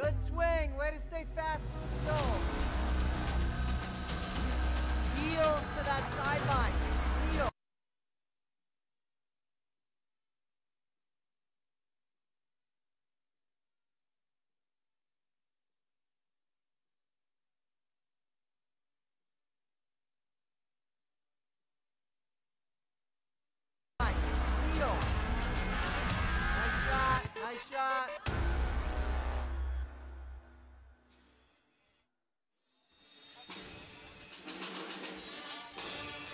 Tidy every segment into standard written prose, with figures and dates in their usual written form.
Good swing. Way to stay fast through the zone. Heels to that sideline. Heel. Heel. Nice shot. Nice shot.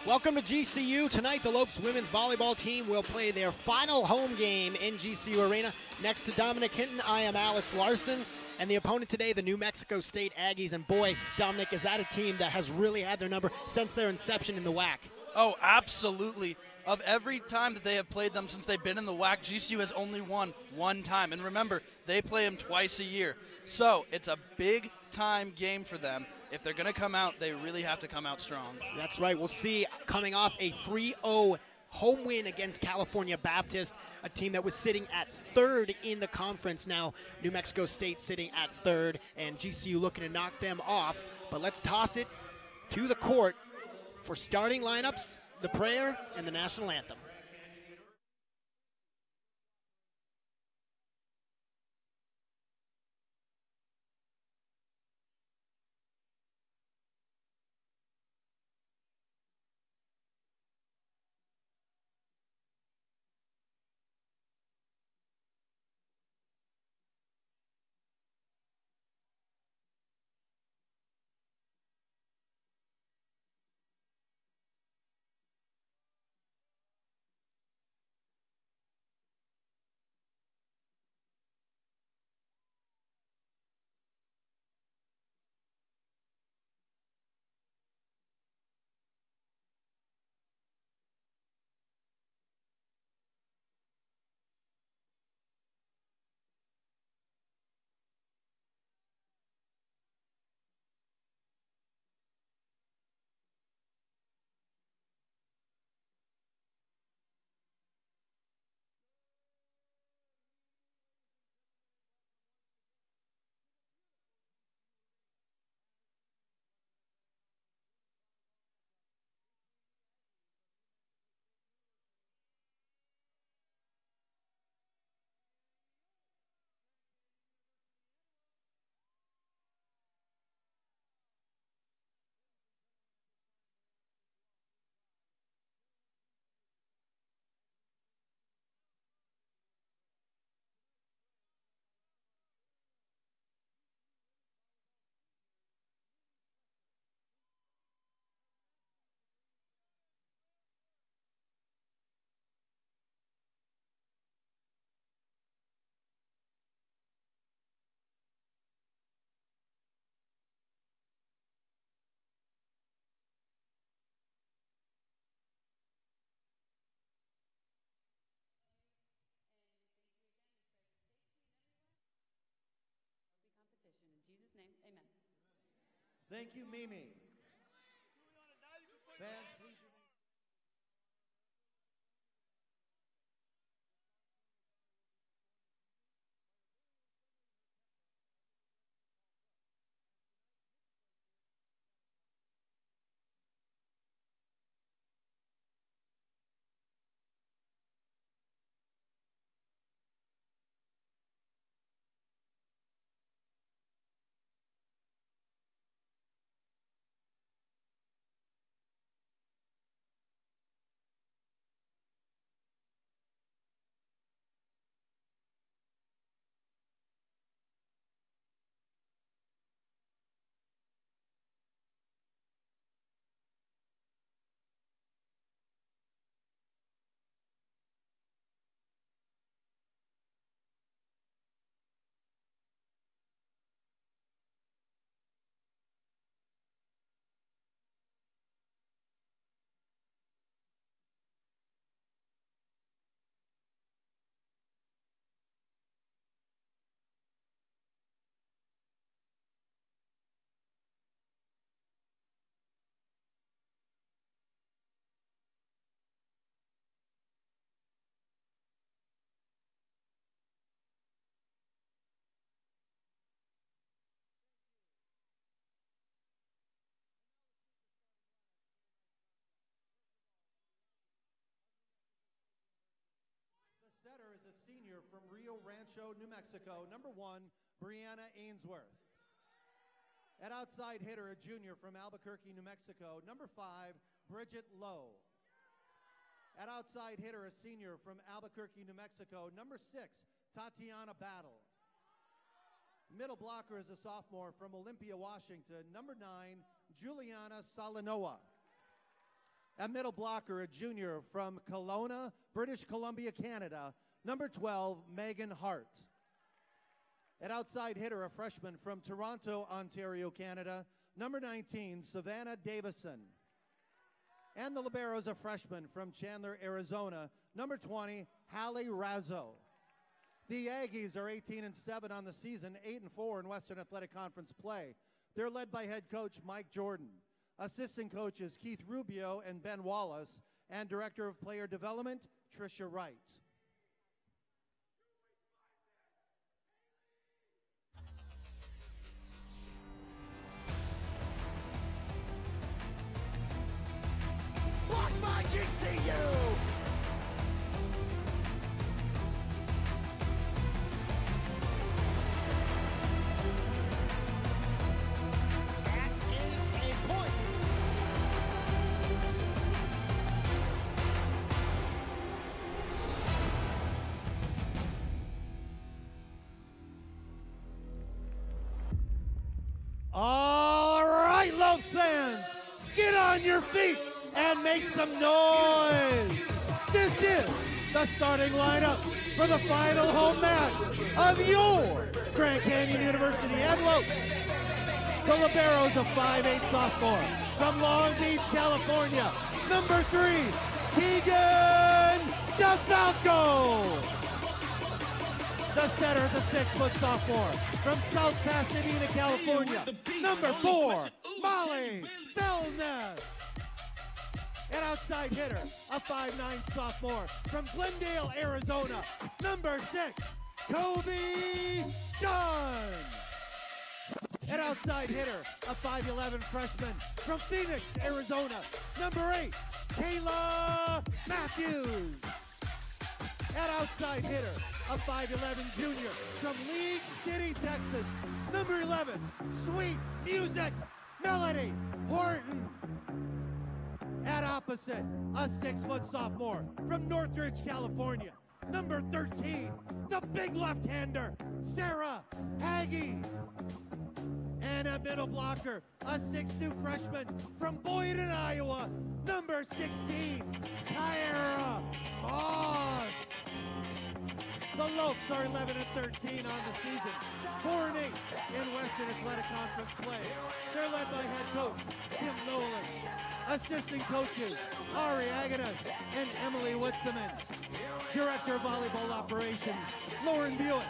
Welcome to GCU. Tonight, the Lopes women's volleyball team will play their final home game in GCU Arena. Next to Dominic Hinton, I am Alex Larson. And the opponent today, the New Mexico State Aggies. And boy, Dominic, is that a team that has really had their number since their inception in the WAC? Oh, absolutely. Of every time that they have played them since they've been in the WAC, GCU has only won one time. And remember, they play them twice a year. So it's a big-time game for them. If they're going to come out, they really have to come out strong. That's right. We'll see, coming off a 3-0 home win against California Baptist, a team that was sitting at third in the conference. Now, New Mexico State sitting at third, and GCU looking to knock them off. But let's toss it to the court for starting lineups, the prayer, and the national anthem. In Jesus' name, amen. Thank you, Mimi. Fans, please. senior from Rio Rancho, New Mexico, number 1, Brianna Ainsworth. At outside hitter, a junior from Albuquerque, New Mexico, number 5, Bridget Lowe. At outside hitter, a senior from Albuquerque, New Mexico, number 6, Tatiana Battle. Middle blocker is a sophomore from Olympia, Washington, number 9, Juliana Salanoa. At middle blocker, a junior from Kelowna, British Columbia, Canada, number 12, Megan Hart. At outside hitter, a freshman from Toronto, Ontario, Canada, number 19, Savannah Davison. And the libero is a freshman from Chandler, Arizona, number 20, Hallie Razzo. The Aggies are 18-7 on the season, 8-4 in Western Athletic Conference play. They're led by head coach Mike Jordan. Assistant coaches Keith Rubio and Ben Wallace, and Director of Player Development, Tricia Wright. Blocked by GCU! That is a point. All right, Lopes fans, get on your feet and make some noise. This is the starting lineup for the final home match of your Grand Canyon University Antelopes. The libero's a 5'8" sophomore from Long Beach, California, number 3, Tegan DeFalco. The setter is a 6-foot sophomore from South Pasadena, California, number 4, Molly Belness. An outside hitter, a 5'9" sophomore from Glendale, Arizona, number 6, Kobe Dunn. An outside hitter, a 5'11" freshman from Phoenix, Arizona, number 8, Kayla Matthews. An outside hitter, a 5'11" junior from League City, Texas, number 11, Sweet Music Melody Horton. At opposite, a 6-foot sophomore from Northridge, California, number 13, the big left-hander, Sarah Hagee. And a middle blocker, a 6'2" freshman from Boynton, Iowa, number 16, Kyra Moss. The Lopes are 11-13 on the season, 4-8 in Western Athletic Conference play. They're led by head coach Tim Nolan. Assistant coaches Ari Aganas and Emily Witzemans. Director of Volleyball Operations Lauren Buick.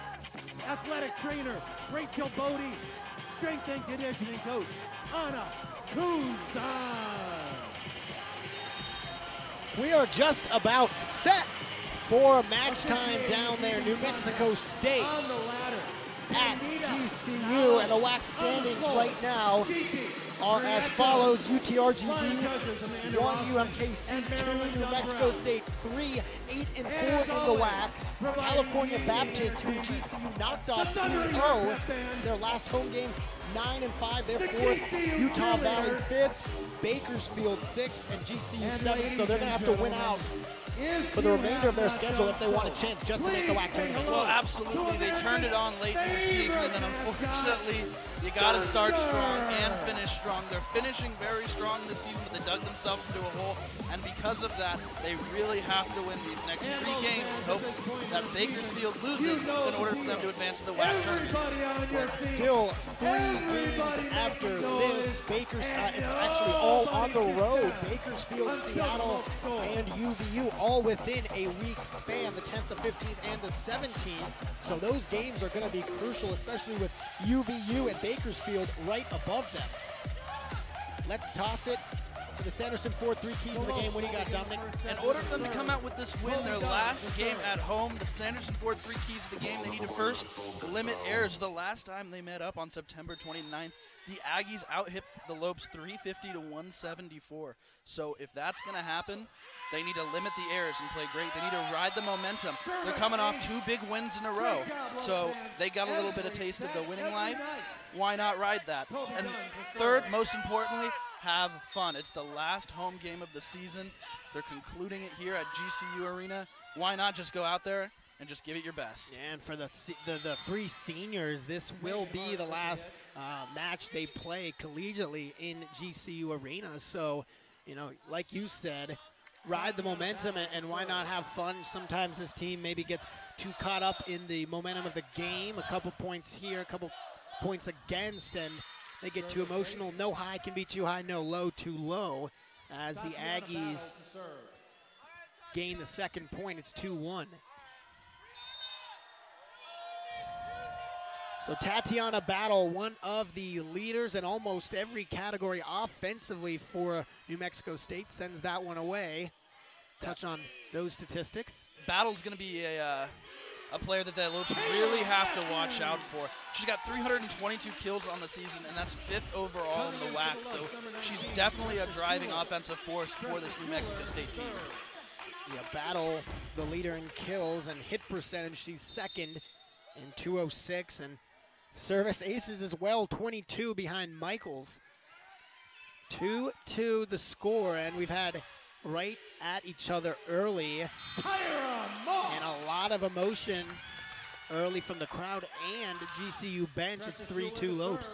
Athletic trainer Rachel Bodie. Strength and conditioning coach Anna Kuzan. We are just about set for match time down there, New Mexico State On the ladder, at GCU, and the WAC standings right now are as follows: UTRGV 1, UMKC 2, New Mexico State 3, 8-4 in the WAC. California Baptist, who GCU knocked off 3-0 their last home game, 9-5, they're 4th. Utah Valley 5th, Bakersfield 6th, and GCU 7th. So they're going to have to win out for the remainder of their schedule if they want a chance just to make the WAC tournament. Well, absolutely. They turned it on late in the season, and then unfortunately, you got to start strong and finish strong. They're finishing very strong this season, but they dug themselves into a hole, and because of that, they really have to win these next 3 games and hope that Bakersfield loses in order for them to advance to the WAC tournament. Still 3 games after this, it's actually all on the road. Bakersfield, Seattle, and UVU all within a week span, the 10th, the 15th, and the 17th. So those games are going to be crucial, especially with UVU and Bakersfield right above them. Let's toss it For the Sanderson 4-3 keys of the game. What do you got, Dominic? In order for them to come out with this win, their last game at home, the Sanderson 4-3 keys of the game, they need to first limit errors. The last time they met up on September 29th, the Aggies out-hit the Lopes 350 to 174. So if that's going to happen, they need to limit the errors and play great. They need to ride the momentum. They're coming off 2 big wins in a row. So they got a little bit of taste of the winning life. Why not ride that? And third, most importantly, have fun. It's the last home game of the season. They're concluding it here at GCU Arena. Why not just go out there and just give it your best? And for the 3 seniors, this will be the last match they play collegiately in GCU Arena. So, you know, like you said, ride the momentum and why not have fun? Sometimes this team maybe gets too caught up in the momentum of the game. A couple points here, a couple points against, and they get too emotional. No high can be too high, no low too low. As the Aggies gain the second point, it's 2-1. So Tatiana Battle, one of the leaders in almost every category offensively for New Mexico State, sends that one away. Touch on those statistics. Battle's going to be a player that the Lopes really have to watch out for. She's got 322 kills on the season, and that's 5th overall in the WAC. So she's definitely a driving offensive force for this New Mexico State team. Yeah, Battle, the leader in kills and hit percentage. She's second in 206, and service aces as well, 22 behind Michaels. 2-2 the score, and we've had right at each other early. And a lot of emotion early from the crowd and GCU bench. It's 3-2 Lopes.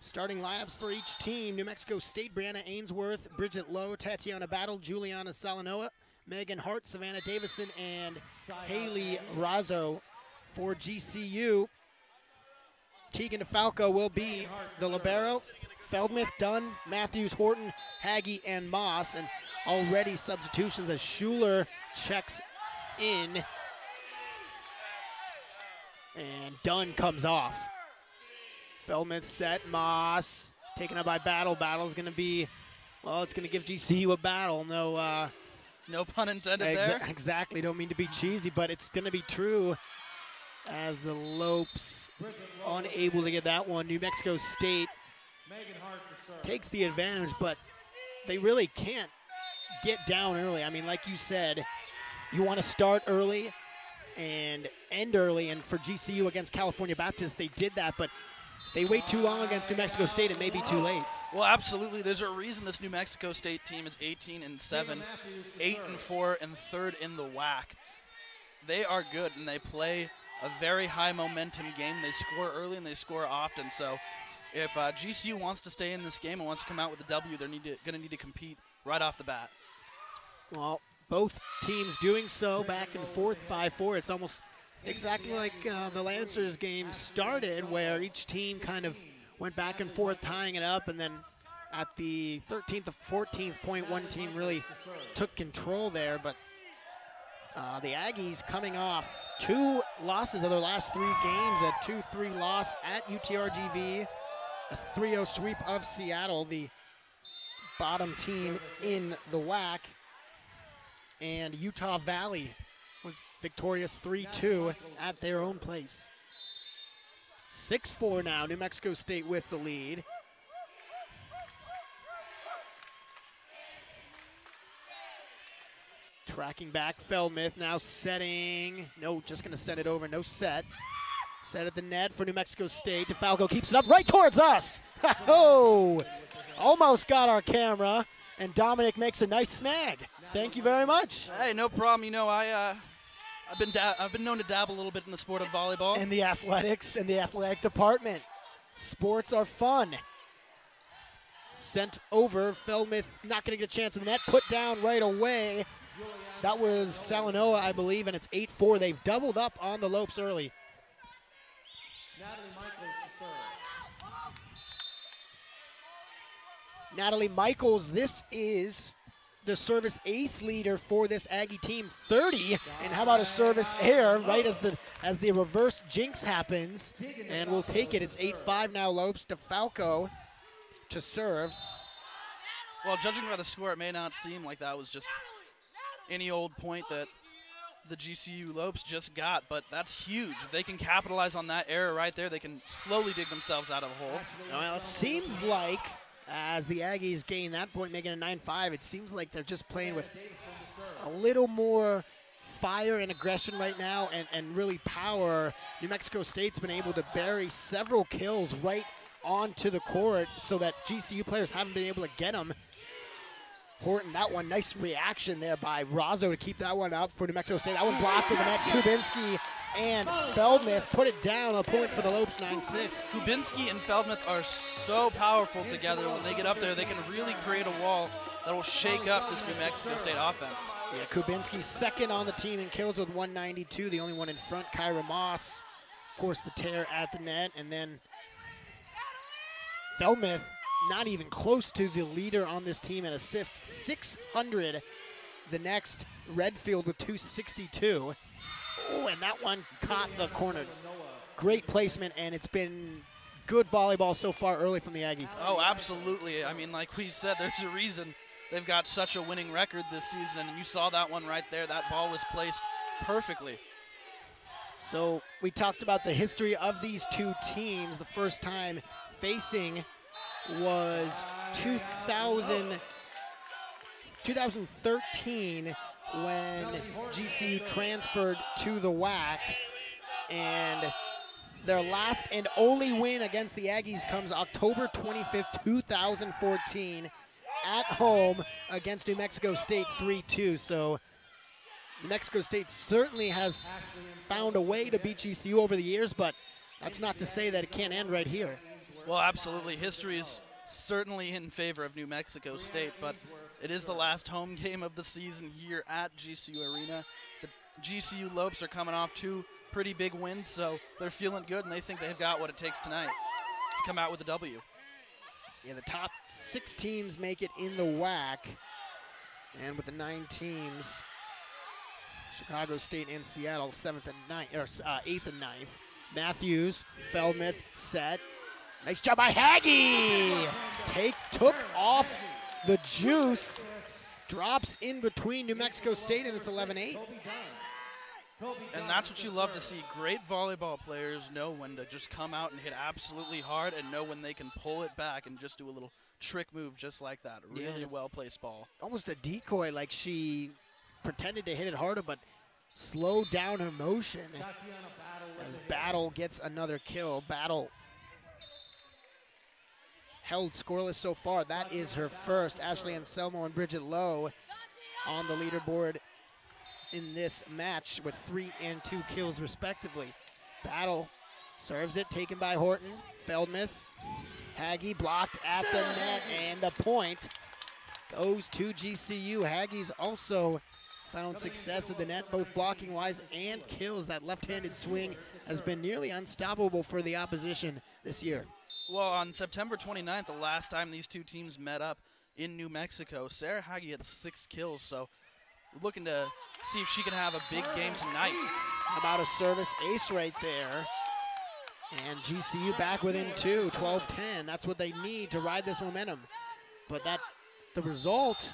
Starting lineups for each team: New Mexico State, Brianna Ainsworth, Bridget Lowe, Tatiana Battle, Juliana Salanoa, Megan Hart, Savannah Davison, and Haley Razzo. For GCU, Tegan DeFalco will be the libero. Feldmuth, Dunn, Matthews, Horton, Haggie, and Moss. And already substitutions as Schuler checks in. And Dunn comes off. Feldmuth set, Moss taken up by Battle. Battle's going to be, well, it's going to give GCU a battle. No pun intended there. Exactly, don't mean to be cheesy, but it's going to be true as the Lopes unable to get that one. New Mexico State takes the advantage, but they really can't get down early. I mean, like you said, you want to start early and end early, and for GCU against California Baptist, they did that, but they wait too long against New Mexico State, it may be too late. Well, absolutely. There's a reason this New Mexico State team is 18-7, 8-4, and 3rd in the WAC. They are good, and they play a very high momentum game. They score early and they score often. So if GCU wants to stay in this game and wants to come out with a W, they're going to need to compete right off the bat. Well, both teams doing so, back and forth, 5-4. It's almost exactly like the Lancers game started, where each team kind of went back and forth, tying it up, and then at the 13th or 14th point, one team really took control there. But the Aggies coming off 2 losses of their last 3 games, a 2-3 loss at UTRGV, a 3-0 sweep of Seattle, the bottom team in the WAC, and Utah Valley was victorious 3-2 at their own place. 6-4 now, New Mexico State with the lead. Tracking back, Feldmuth now setting. No, just going to set it over, no set. Set at the net for New Mexico State. DeFalco keeps it up right towards us. Oh, almost got our camera, and Dominic makes a nice snag. Thank you very much. Hey, no problem. You know, I've been known to dabble a little bit in the sport of volleyball. And the athletics and the athletic department. Sports are fun. Sent over, Feldmuth not going to get a chance in the net. Put down right away. That was Salanoa, I believe, and it's 8-4. They've doubled up on the Lopes early. Natalie Michaels, this is the service ace leader for this Aggie team, 30. And how about a service error right as the reverse jinx happens, and we'll take it. It's 8-5 now. Lopes to Falco to serve. Well, judging by the score, it may not seem like that was just any old point that the GCU Lopes just got, but that's huge. If they can capitalize on that error right there, they can slowly dig themselves out of a hole. Well, it seems like as the Aggies gain that point, making it 9-5, it seems like they're just playing with a little more fire and aggression right now, and really power. New Mexico State's been able to bury several kills right onto the court so that GCU players haven't been able to get them. Horton, that one, nice reaction there by Razzo to keep that one up for New Mexico State. That one blocked in the net. Kubinski and Feldmuth put it down, a point for the Lopes, 9-6. Kubinski and Feldmuth are so powerful together. When they get up there, they can really create a wall that will shake up this New Mexico State offense. Yeah, Kubinski second on the team in kills with 192, the only one in front, Kyra Moss. Of course, the tear at the net, and then Feldmuth not even close to the leader on this team in assist, 600. The next, Redfield with 262. Oh, and that one caught the corner. Great placement, and it's been good volleyball so far early from the Aggies. Oh, absolutely. I mean, like we said, there's a reason they've got such a winning record this season, and you saw that one right there. That ball was placed perfectly. So we talked about the history of these two teams. The first time facing was 2013 when GCU transferred to the WAC, and their last and only win against the Aggies comes October 25th, 2014 at home against New Mexico State 3-2. So New Mexico State certainly has found a way to beat GCU over the years, but that's not to say that it can't end right here. Well, absolutely. History is certainly in favor of New Mexico State, but it is the last home game of the season here at GCU Arena. The GCU Lopes are coming off two pretty big wins, so they're feeling good, and they think they've got what it takes tonight to come out with a W. Yeah, the top 6 teams make it in the WAC, and with the 9 teams, Chicago State and Seattle 7th and 9th, or 8th and 9th. Matthews, Feldmuth, set. Nice job by Haggy. Took off the juice. Drops in between New Mexico State, and it's 11-8. And that's what you love to see. Great volleyball players know when to just come out and hit absolutely hard, and know when they can pull it back and just do a little trick move just like that. Really well-placed ball. Almost a decoy, like she pretended to hit it harder, but slowed down her motion as Battle gets another kill. Battle held scoreless so far. That is her first. Ashley Anselmo and Bridget Lowe on the leaderboard in this match with 3 and 2 kills respectively. Battle serves it, taken by Horton. Feldmuth, Haggy blocked at the net, and the point goes to GCU. Haggy's also found success at the net, both blocking wise and kills. That left-handed swing has been nearly unstoppable for the opposition this year. Well, on September 29th, the last time these two teams met up in New Mexico, Sarah Haggy had 6 kills, so looking to see if she can have a big game tonight. How about a service ace right there? And GCU back within 2, 12-10. That's what they need to ride this momentum. But the result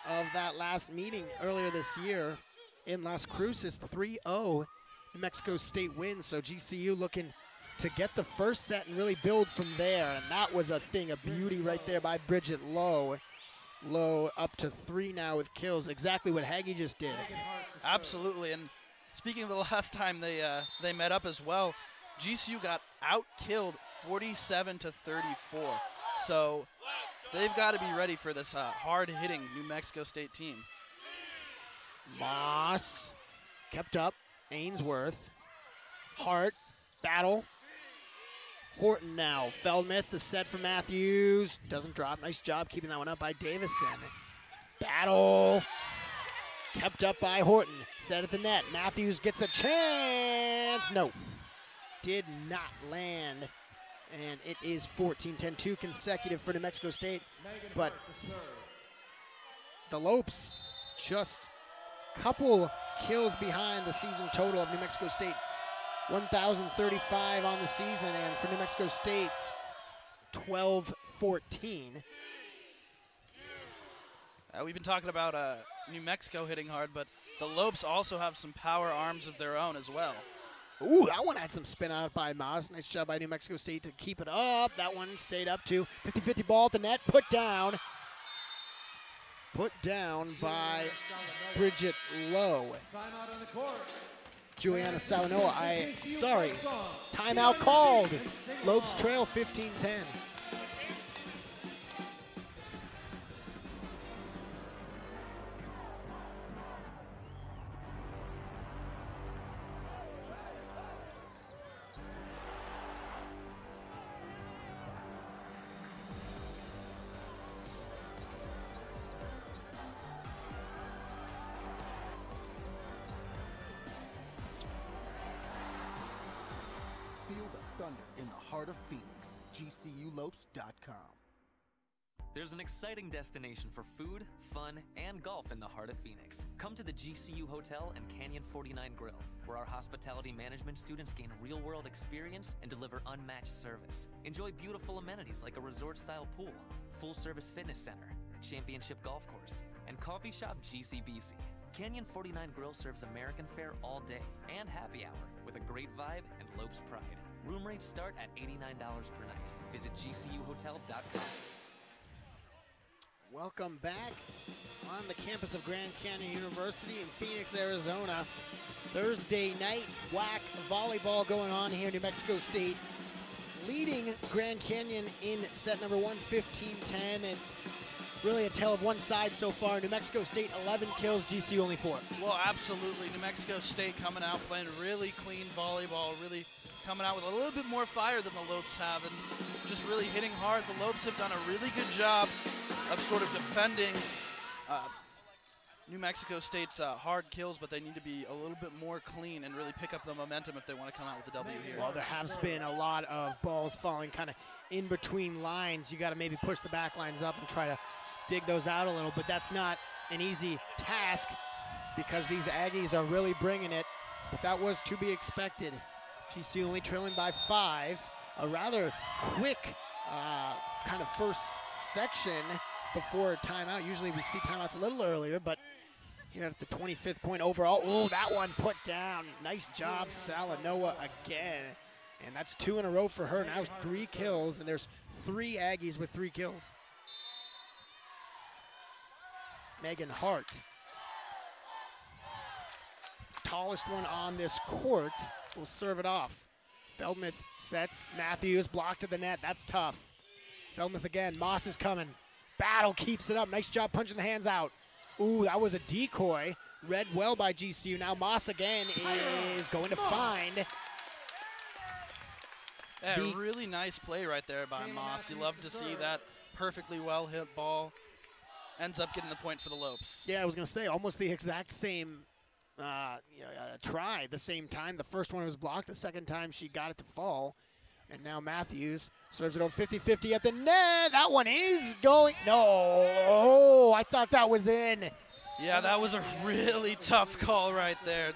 of that last meeting earlier this year in Las Cruces, 3-0, New Mexico State wins. So GCU looking to get the first set and really build from there. And that was a thing of beauty right there by Bridget Lowe. Lowe up to 3 now with kills, exactly what Haggy just did. Absolutely, and speaking of the last time they met up as well, GCU got out-killed 47-34. So they've got to be ready for this hard-hitting New Mexico State team. Moss kept up. Ainsworth. Hart. Battle. Horton now. Feldmuth, the set for Matthews. Doesn't drop. Nice job keeping that one up by Davison. Battle. Kept up by Horton. Set at the net. Matthews gets a chance. No. Did not land. And it is 14-10, 2 consecutive for New Mexico State. But the Lopes just a couple kills behind the season total of New Mexico State. 1,035 on the season, and for New Mexico State, 12-14. We've been talking about New Mexico hitting hard, but the Lopes also have some power arms of their own as well. Ooh, that one had some spin out by Moss. Nice job by New Mexico State to keep it up. That one stayed up to 50-50 ball at the net. Put down. Put down by Bridget Lowe. Timeout on the court. Juliana Salanoa, sorry. Timeout called. Lopes trail 15-10. Heart of Phoenix, GCULopes.com. There's an exciting destination for food, fun, and golf in the heart of Phoenix. Come to the GCU Hotel and Canyon 49 Grill, where our hospitality management students gain real-world experience and deliver unmatched service. Enjoy beautiful amenities like a resort-style pool, full-service fitness center, championship golf course, and coffee shop GCBC. Canyon 49 Grill serves American fare all day and happy hour with a great vibe and Lopes pride. Room rates start at $89 per night. Visit GCUHotel.com. Welcome back on the campus of Grand Canyon University in Phoenix, Arizona. Thursday night WAC volleyball going on here. New Mexico State leading Grand Canyon in set number 1, 15-10. It's really a tale of one side so far. New Mexico State 11 kills, GCU only 4. Well, absolutely. New Mexico State coming out playing really clean volleyball, really coming out with a little bit more fire than the Lopes have, and just really hitting hard. The Lopes have done a really good job of sort of defending New Mexico State's hard kills, but they need to be a little bit more clean and really pick up the momentum if they want to come out with the W here. Well, there has been a lot of balls falling kind of in between lines. You got to maybe push the back lines up and try to dig those out a little, but that's not an easy task because these Aggies are really bringing it, but that was to be expected. GCU only trailing by 5. A rather quick kind of first section before timeout. Usually we see timeouts a little earlier, but here at the 25th point overall. Oh, that one put down. Nice job, Salanoa again. And that's 2 in a row for her. Now 3 kills, and there's 3 Aggies with 3 kills. Megan Hart. Tallest one on this court will serve it off. Feldmuth sets. Matthews blocked to the net. That's tough. Feldmuth again. Moss is coming. Battle keeps it up. Nice job punching the hands out. Ooh, that was a decoy. Read well by GCU. Now Moss again is going to find. Yeah, really nice play right there by Moss. You love to see that perfectly well hit ball. Ends up getting the point for the Lopes. Yeah, I was going to say almost the exact same try at the same time. The first one was blocked. The second time she got it to fall. And now Matthews serves it over 50-50 at the net. That one is going. No, I thought that was in. Yeah, that was a really tough call right there.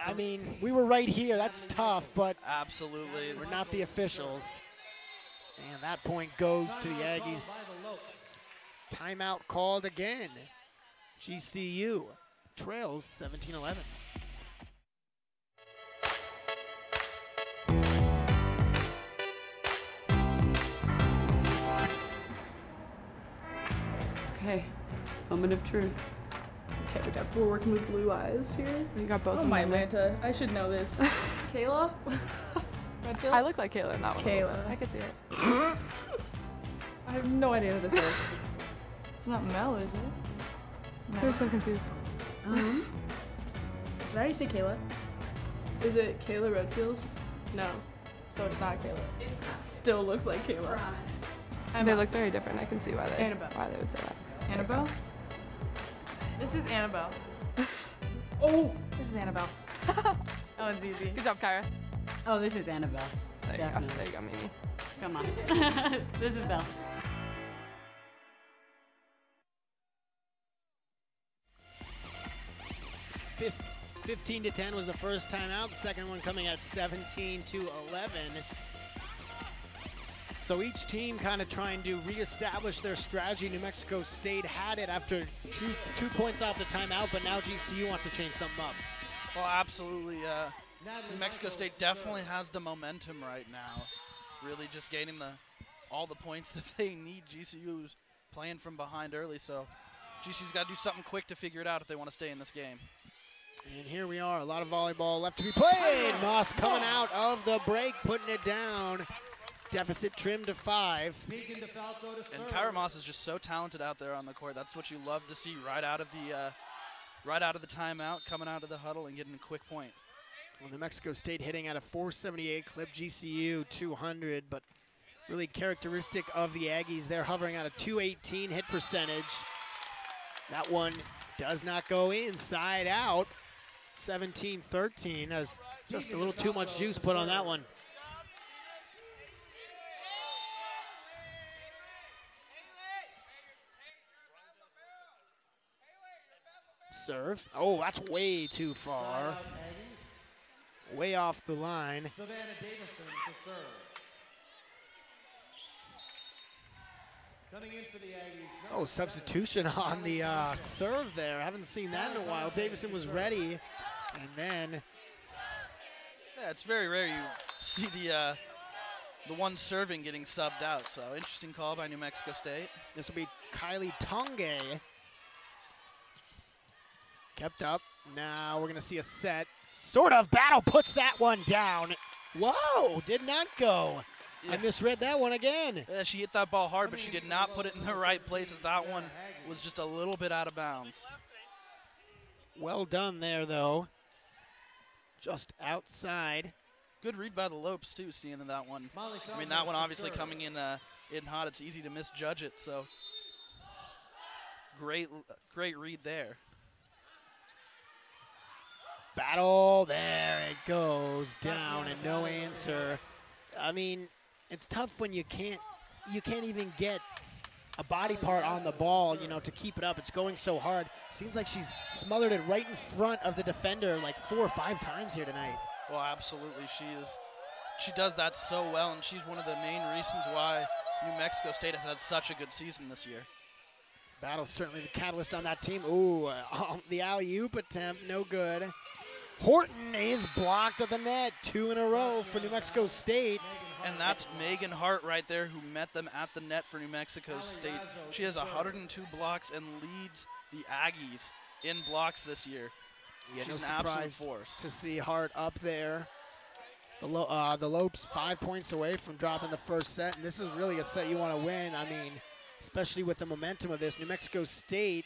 I mean, we were right here. That's tough, but absolutely, we're not the officials. And that point goes to the Aggies. Timeout called again. GCU trails 17-11. Okay, moment of truth. Okay, we're working with blue eyes here. You got both Oh of my them. Atlanta, I should know this. Kayla? Redfield? I look like Kayla in that one. Kayla. I could see it. I have no idea who this is. It's not Mel, is it? No. I'm so confused. Did I already say Kayla? Is it Kayla Redfield? No. So it's not Kayla. It still looks like Kayla. They look very different. I can see why they would say that. Annabelle? This is Annabelle. Oh, this is Annabelle. Oh, it's easy. Good job, Kyra. Oh, this is Annabelle. There you Definitely. go. There you go, Mimi. Come on. This is Belle. 15-10 was the first timeout. The second one coming at 17-11. So each team kind of trying to reestablish their strategy. New Mexico State had it after two points off the timeout, but now GCU wants to change something up. Well, absolutely. New Mexico State definitely has the momentum right now. Really just gaining all the points that they need. GCU's playing from behind early, so GCU's got to do something quick to figure it out if they want to stay in this game. And here we are, a lot of volleyball left to be played. Moss coming out of the break, putting it down. Deficit trimmed to 5. And Kyra Moss is just so talented out there on the court. That's what you love to see right out of the timeout, coming out of the huddle and getting a quick point. Well, New Mexico State hitting at a 478 clip, GCU 200, but really characteristic of the Aggies. They're hovering at a 218 hit percentage. That one does not go inside out. 17-13, has just a little too much juice put on that one. Serve. Oh, that's way too far. Way off the line. Savannah Davison to serve. Coming in for the Aggies. Oh, substitution on the serve there. Haven't seen that in a while. Davison was ready, and then. Yeah, it's very rare you see the one serving getting subbed out. So interesting call by New Mexico State. This will be Kylie Tonge. Kept up. Now we're going to see a set. Sort of. Battle puts that one down. Whoa, did not go. Yeah. I misread that one again. Yeah, she hit that ball hard, but she did not put it in the right places. That one was just a little bit out of bounds. Well done there, though. Just outside. Good read by the Lopes, too, seeing that one. I mean, that one obviously coming in hot. It's easy to misjudge it, so great read there. Battle, there it goes down and no answer. I mean, it's tough when you can't even get a body part on the ball, you know, to keep it up. It's going so hard. Seems like she's smothered it right in front of the defender like 4 or 5 times here tonight. Well, absolutely, she does that so well, and she's one of the main reasons why New Mexico State has had such a good season this year. Battle's certainly the catalyst on that team. Ooh, the alley-oop attempt, no good. Horton is blocked at the net, 2 in a row for New Mexico State. And that's Megan Hart right there who met them at the net for New Mexico State. She has 102 blocks and leads the Aggies in blocks this year. Yeah, she's no an absolute surprise force. To see Hart up there. The Lopes 5 points away from dropping the first set, and this is really a set you want to win. I mean, especially with the momentum of this. New Mexico State,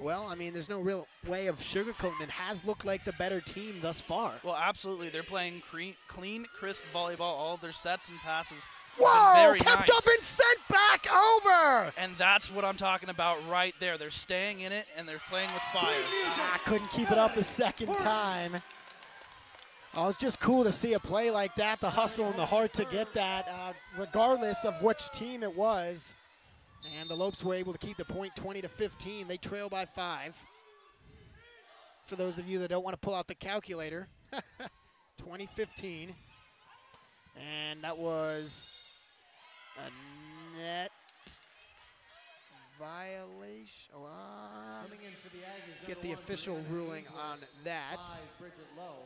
well, I mean, there's no real way of sugarcoating it. Has looked like the better team thus far. Well, absolutely. They're playing clean, crisp volleyball. All of their sets and passes Whoa, very kept nice. Up and sent back over. And that's what I'm talking about right there. They're staying in it, and they're playing with fire. Couldn't keep it up the second time. Oh, it's just cool to see a play like that, the hustle and the heart to get that, regardless of which team it was. And the Lopes were able to keep the point 20-15. They trail by 5. For those of you that don't want to pull out the calculator, 20-15. And that was a net violation. Coming in for the Aggies, get the official ruling on that.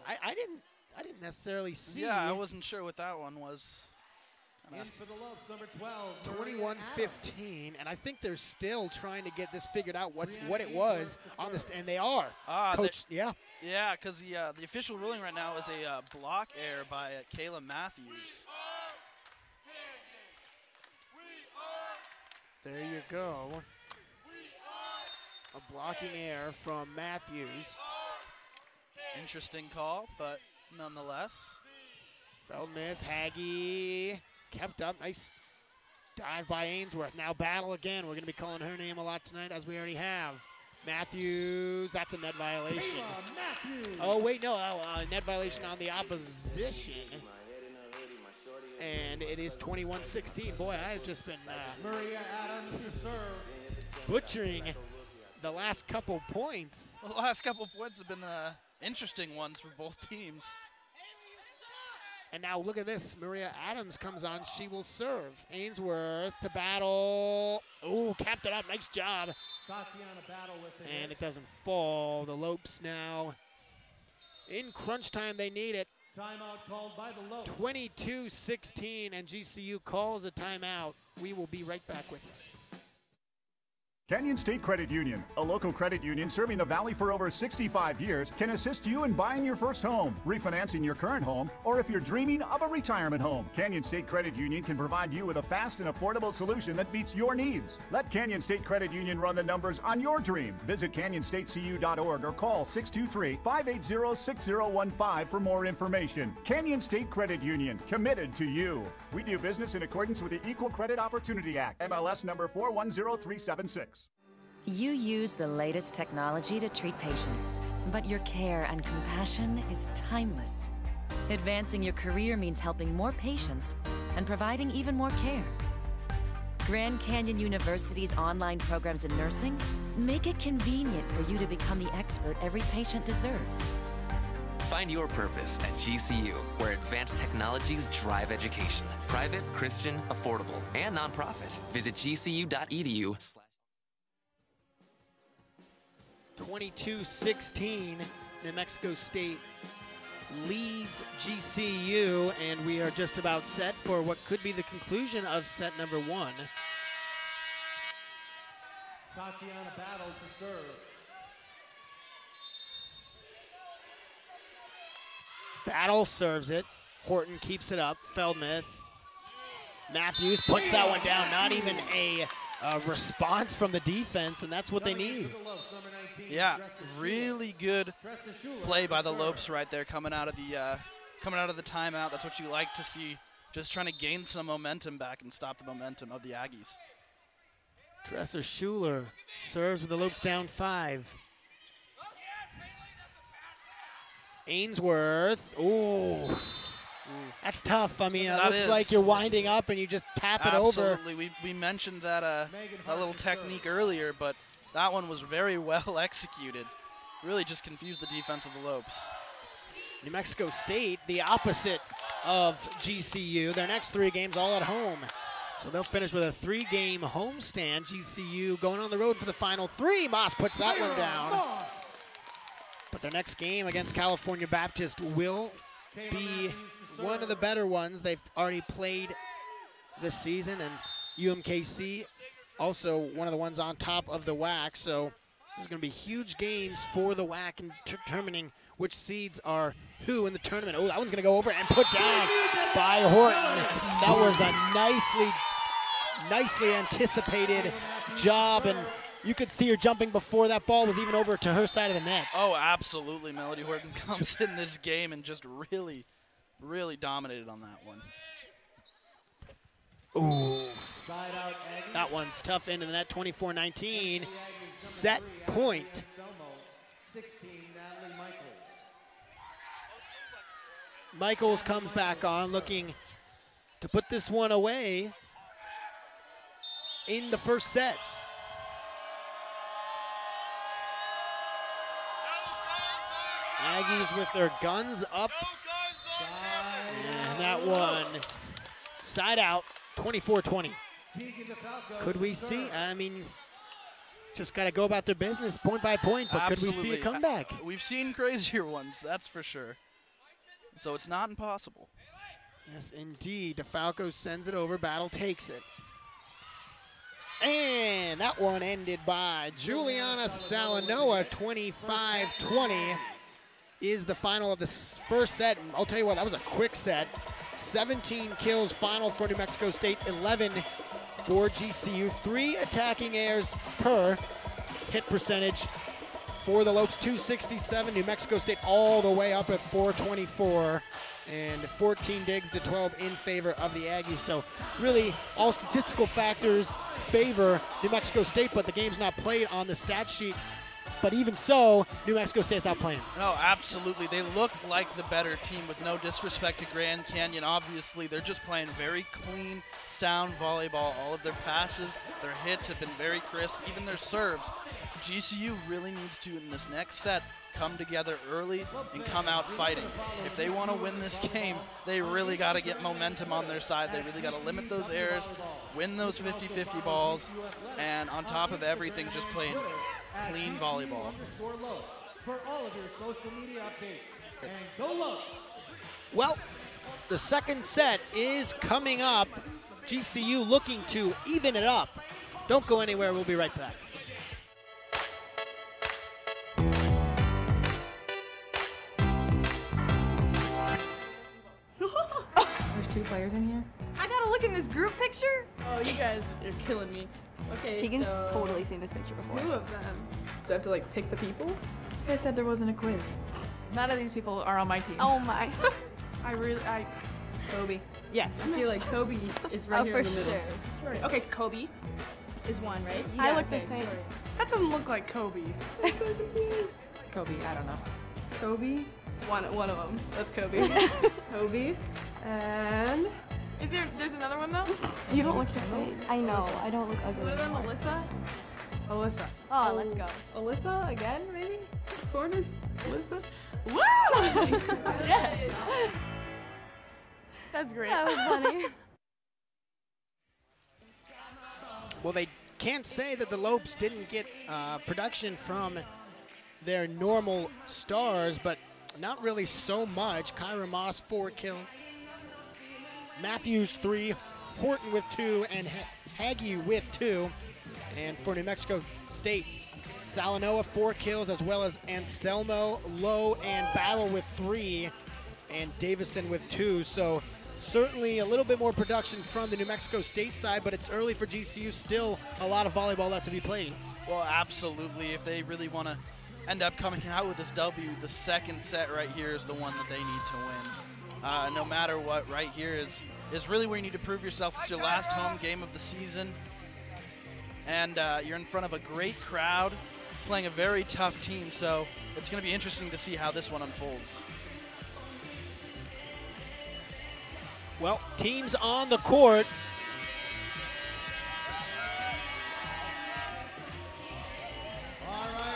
I didn't necessarily see. Yeah, I wasn't sure what that one was. In for the Lopes, number 12. 21-15, and I think they're still trying to get this figured out what it was on this, and they are. Coach, yeah. Yeah, because the official ruling right now is a block error by Kayla Matthews. There you go. A blocking error from Matthews. Interesting call, but nonetheless. Feldmith, Haggy, kept up. Nice dive by Ainsworth. Now Battle again. We're going to be calling her name a lot tonight, as we already have. Matthews, that's a net violation. Oh, wait, no, net violation on the opposition. And it is 21-16. Boy, I've just been Maria Adams to serve. butchering the last couple points. Well, the last couple points have been interesting ones for both teams. And now look at this. Maria Adams comes on. She will serve. Ainsworth to battle. Ooh, capped it up. Nice job. Tatiana Battle with it. And it doesn't fall. The Lopes now in crunch time. They need it. Timeout called by the Lopes. 22-16, and GCU calls a timeout. We will be right back with you. Canyon State Credit Union, a local credit union serving the Valley for over 65 years, can assist you in buying your first home, refinancing your current home, or if you're dreaming of a retirement home. Canyon State Credit Union can provide you with a fast and affordable solution that meets your needs. Let Canyon State Credit Union run the numbers on your dream. Visit canyonstatecu.org or call 623-580-6015 for more information. Canyon State Credit Union, committed to you. We do business in accordance with the Equal Credit Opportunity Act, MLS number 410376. You use the latest technology to treat patients, but your care and compassion is timeless. Advancing your career means helping more patients and providing even more care. Grand Canyon University's online programs in nursing make it convenient for you to become the expert every patient deserves. Find your purpose at GCU, where advanced technologies drive education. Private, Christian, affordable, and nonprofit. Visit gcu.edu. 22-16, New Mexico State leads GCU, and we are just about set for what could be the conclusion of set number 1. Tatiana Battle to serve. Battle serves it. Horton keeps it up. Feldmuth. Matthews puts that one down. Not even a response from the defense, and that's what they need. Yeah, really good play by the Lopes right there, coming out of the timeout. That's what you like to see. Just trying to gain some momentum back and stop the momentum of the Aggies. Dresser Schuler serves with the Lopes down 5. Ainsworth. Ooh. That's tough. I mean, it looks like you're winding up and you just tap it over. Absolutely. We mentioned that little technique earlier, but that one was very well executed. Really just confused the defense of the Lopes. New Mexico State, the opposite of GCU. Their next 3 games all at home. So they'll finish with a 3-game homestand. GCU going on the road for the final 3. Moss puts that one down. But their next game against California Baptist will be one of the better ones. They've already played this season, and UMKC also one of the ones on top of the WAC. So there's going to be huge games for the WAC in determining which seeds are who in the tournament. Oh, that one's going to go over and put down by Horton. That was a nicely anticipated job, and you could see her jumping before that ball was even over to her side of the net. Oh, absolutely. Melody Horton comes in this game and just really dominated on that one. Ooh. That one's tough into the net, 24-19. Set point. Michaels comes back on, looking to put this one away in the first set. Aggies with their guns up. And that one side out, 24-20. Could we see, I mean, just got to go about their business point by point, but Absolutely. Could we see a comeback? We've seen crazier ones, that's for sure. So it's not impossible. Yes, indeed. DeFalco sends it over. Battle takes it. And that one ended by Juliana Salanoa, 25-20 is the final of the first set. And I'll tell you what, that was a quick set. 17 kills final for New Mexico State, 11 for GCU. 3 attacking airs per hit percentage for the Lopes, 267. New Mexico State all the way up at 424. And 14 digs to 12 in favor of the Aggies. So really all statistical factors favor New Mexico State, but the game's not played on the stat sheet. but even so, New Mexico State's outplaying. No, absolutely. They look like the better team, with no disrespect to Grand Canyon. Obviously, they're just playing very clean, sound volleyball. All of their passes, their hits have been very crisp, even their serves. GCU really needs to, in this next set, come together early and come out fighting. If they want to win this game, they really got to get momentum on their side. They really got to limit those errors, win those 50-50 balls, and on top of everything, just playing clean volleyball. For all of your social media updates. And go Lopes. Well, the second set is coming up. GCU looking to even it up. Don't go anywhere. We'll be right back. There's 2 players in here. I gotta look in this group picture. Oh, you guys are killing me. Okay, Tegan's so totally seen this picture before. 2 of them. Do I have to like pick the people? You guys said there wasn't a quiz. None of these people are on my team. Oh my. Kobe. Yes, I feel like Kobe is right here in the middle. Sure. Okay, Kobe is one, right? I look the same. That doesn't look like Kobe. I'm so confused. Kobe, I don't know. Kobe? One of them. That's Kobe. Kobe. And there's another one though? You don't look the same. I know. I don't look ugly. One of them, Alyssa? Alyssa. Oh, let's go. Alyssa again, maybe? Corner? Alyssa? Woo! Yes! That's great. That was funny. Well, they can't say that the Lopes didn't get production from their normal stars, but not really so much. Kyra Moss, 4 kills. Matthews, 3. Horton with 2, and Hagee with 2. And for New Mexico State, Salanoa, 4 kills, as well as Anselmo, Lowe, and Battle with 3, and Davison with 2. So certainly a little bit more production from the New Mexico State side, but it's early for GCU. Still a lot of volleyball left to be played. Well, absolutely. If they really want to end up coming out with this W, the second set right here is the one that they need to win. No matter what, right here is really where you need to prove yourself. It's your last home game of the season, and you're in front of a great crowd playing a very tough team, so it's going to be interesting to see how this one unfolds. Well, teams on the court.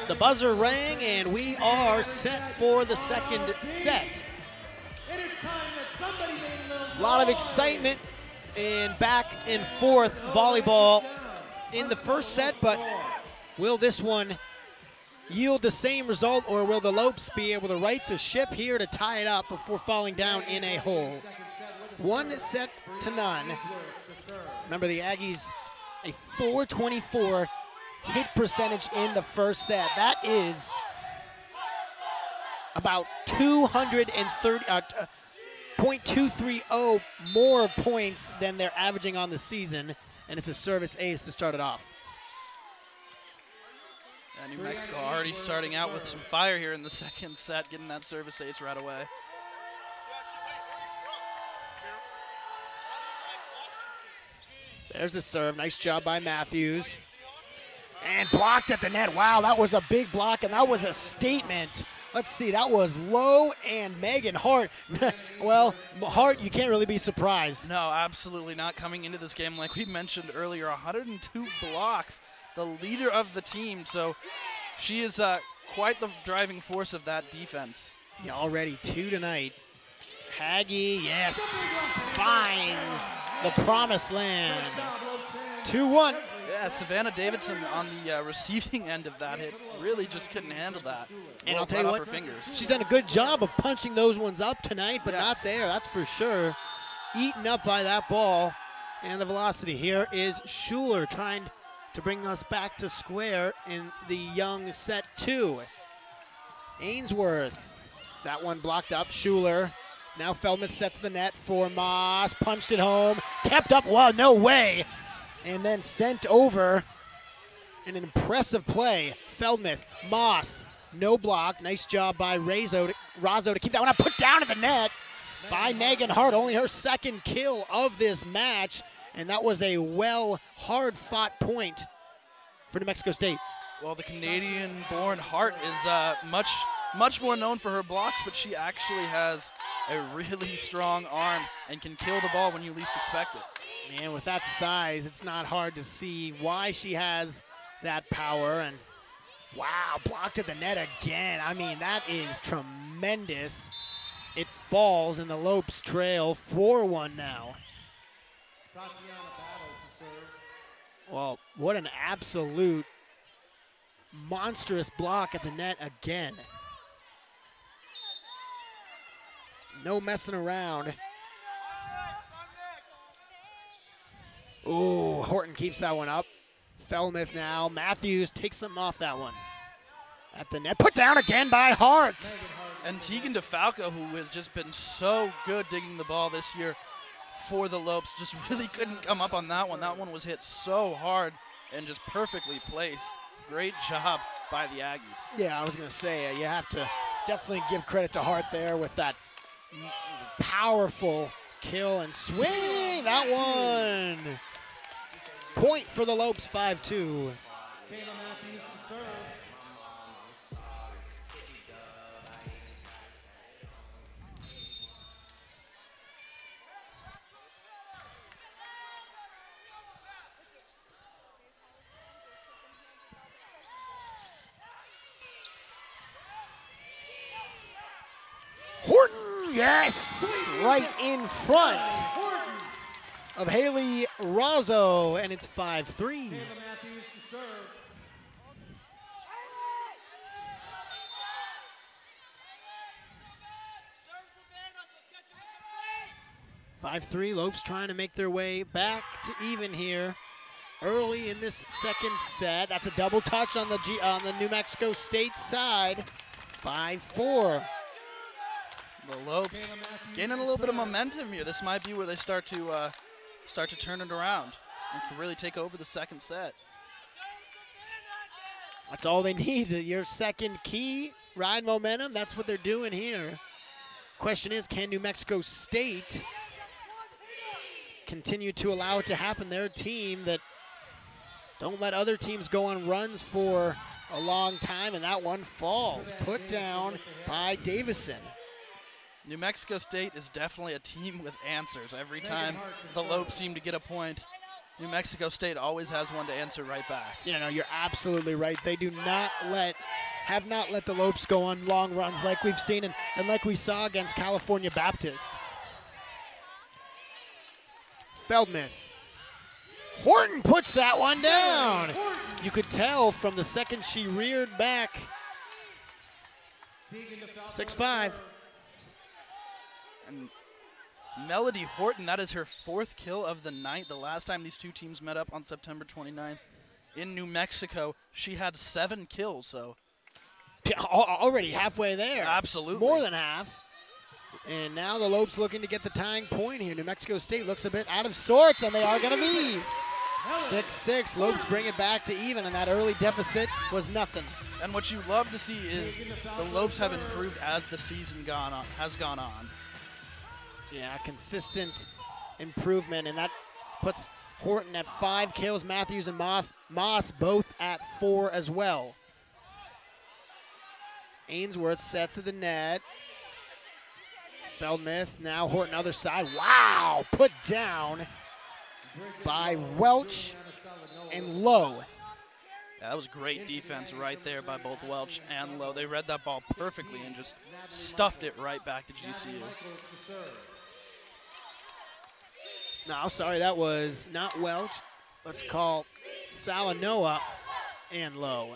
The buzzer rang, and we are set for the second set. A lot of excitement and back and forth volleyball in the first set, but will this one yield the same result, or will the Lopes be able to right the ship here to tie it up before falling down in a hole? 1-0. Remember, the Aggies, a 424 hit percentage in the first set. That is about 0.230 more points than they're averaging on the season, and it's a service ace to start it off. New Mexico already starting out with some fire here in the second set, getting that service ace right away. There's the serve. Nice job by Matthews. And blocked at the net. Wow, that was a big block, and that was a statement. Let's see, that was Lowe and Megan Hart. Well, Hart, you can't really be surprised. No, absolutely not. Coming into this game, like we mentioned earlier, 102 blocks, the leader of the team. So she is quite the driving force of that defense. Yeah, already 2 tonight. Hagee, yes, finds the promised land. 2-1. Yeah, Savannah Davidson on the receiving end of that hit really just couldn't handle that. And I'll tell you what, she's done a good job of punching those ones up tonight, but not there, that's for sure. Eaten up by that ball and the velocity. Here is Schuler trying to bring us back to square in the young set 2. Ainsworth, that one blocked up. Schuler. Now Feldman sets the net for Moss, punched it home, kept up, well, no way, and then sent over in an impressive play. Feldman, Moss, no block, nice job by Razzo to keep that one up, put down at the net by Megan Hart, only her second kill of this match, and that was a hard-fought point for New Mexico State. Well, the Canadian-born Hart is much more known for her blocks, but she actually has a really strong arm and can kill the ball when you least expect it. And with that size, it's not hard to see why she has that power. And wow, blocked at the net again. I mean, that is tremendous. It falls, and the Lopes trail 4-1 now. Well, what an absolute monstrous block at the net again. No messing around. Ooh, Horton keeps that one up. Feldmuth now. Matthews takes something off that one. At the net. Put down again by Hart. And Tegan DeFalco, who has just been so good digging the ball this year for the Lopes, just really couldn't come up on that one. That one was hit so hard and just perfectly placed. Great job by the Aggies. Yeah, I was going to say, you have to definitely give credit to Hart there with that powerful kill and swing. That one. Point for the Lopes, 5-2. Horton, yes, right in front of Haley Razzo, and it's 5-3. Lopes trying to make their way back to even here early in this second set. That's a double touch on the New Mexico State side. 5-4. The Lopes gaining a little bit of momentum here. This might be where they start to turn it around and can really take over the second set. That's all they need. Your second key, ride momentum. That's what they're doing here. Question is, can New Mexico State continue to allow it to happen? They're a team that don't let other teams go on runs for a long time, and that one falls. Put down by Davison. New Mexico State is definitely a team with answers. Every time the Lopes seem to get a point, New Mexico State always has one to answer right back. You know, you're absolutely right. They have not let the Lopes go on long runs like we've seen and like we saw against California Baptist. Feldmuth. Horton puts that one down. You could tell from the second she reared back. 6-5. And Melody Horton, that is her fourth kill of the night. The last time these two teams met up on September 29th in New Mexico, she had 7 kills. So already halfway there. Absolutely. More than half. And now the Lopes looking to get the tying point here. New Mexico State looks a bit out of sorts, and they are going to be 6-6. Lopes bring it back to even, and that early deficit was nothing. And what you love to see is the Lopes have improved as the season has gone on. Yeah, consistent improvement, and that puts Horton at 5 kills. Matthews and Moss both at 4 as well. Ainsworth sets to the net. Feldmuth, now Horton other side. Wow, put down by Welch and Lowe. Yeah, that was great defense right there by both Welch and Lowe. They read that ball perfectly and just stuffed it right back to GCU. No, sorry, that was not Welch. Let's call Salanoa and Lowe.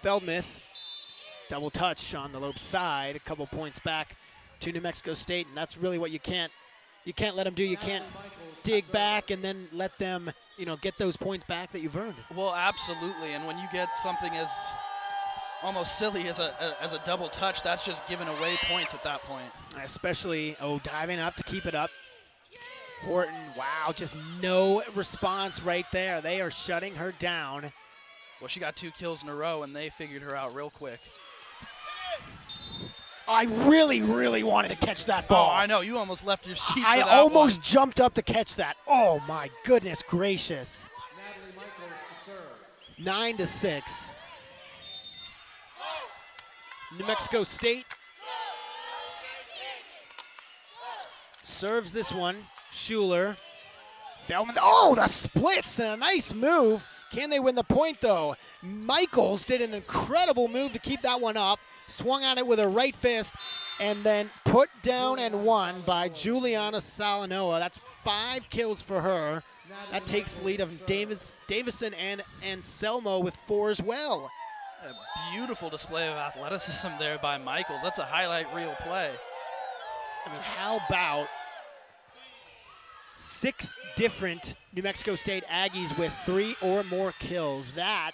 Feldmuth, double touch on the Lopes side, a couple points back to New Mexico State, and that's really what you can't let them do. You can't dig back and then let them, get those points back that you've earned. Well, absolutely, and when you get something as almost silly as a double touch, that's just giving away points at that point. Especially, diving up to keep it up. Horton, wow, just no response right there. They are shutting her down. Well, she got 2 kills in a row, and they figured her out real quick. I really, really wanted to catch that ball. Oh, I know. You almost left your seat for I that almost one. jumped up to catch that. Oh, my goodness gracious. 9-6. New Mexico State serves this one. Schuler. Feldman. Oh, the splits and a nice move. Can they win the point, though? Michaels did an incredible move to keep that one up. Swung on it with a right fist and then put down and won by Juliana Salanoa. That's 5 kills for her. That takes the lead of Davison and Anselmo with 4 as well. A beautiful display of athleticism there by Michaels. That's a highlight reel play. I mean, how about 6 different New Mexico State Aggies with 3 or more kills? That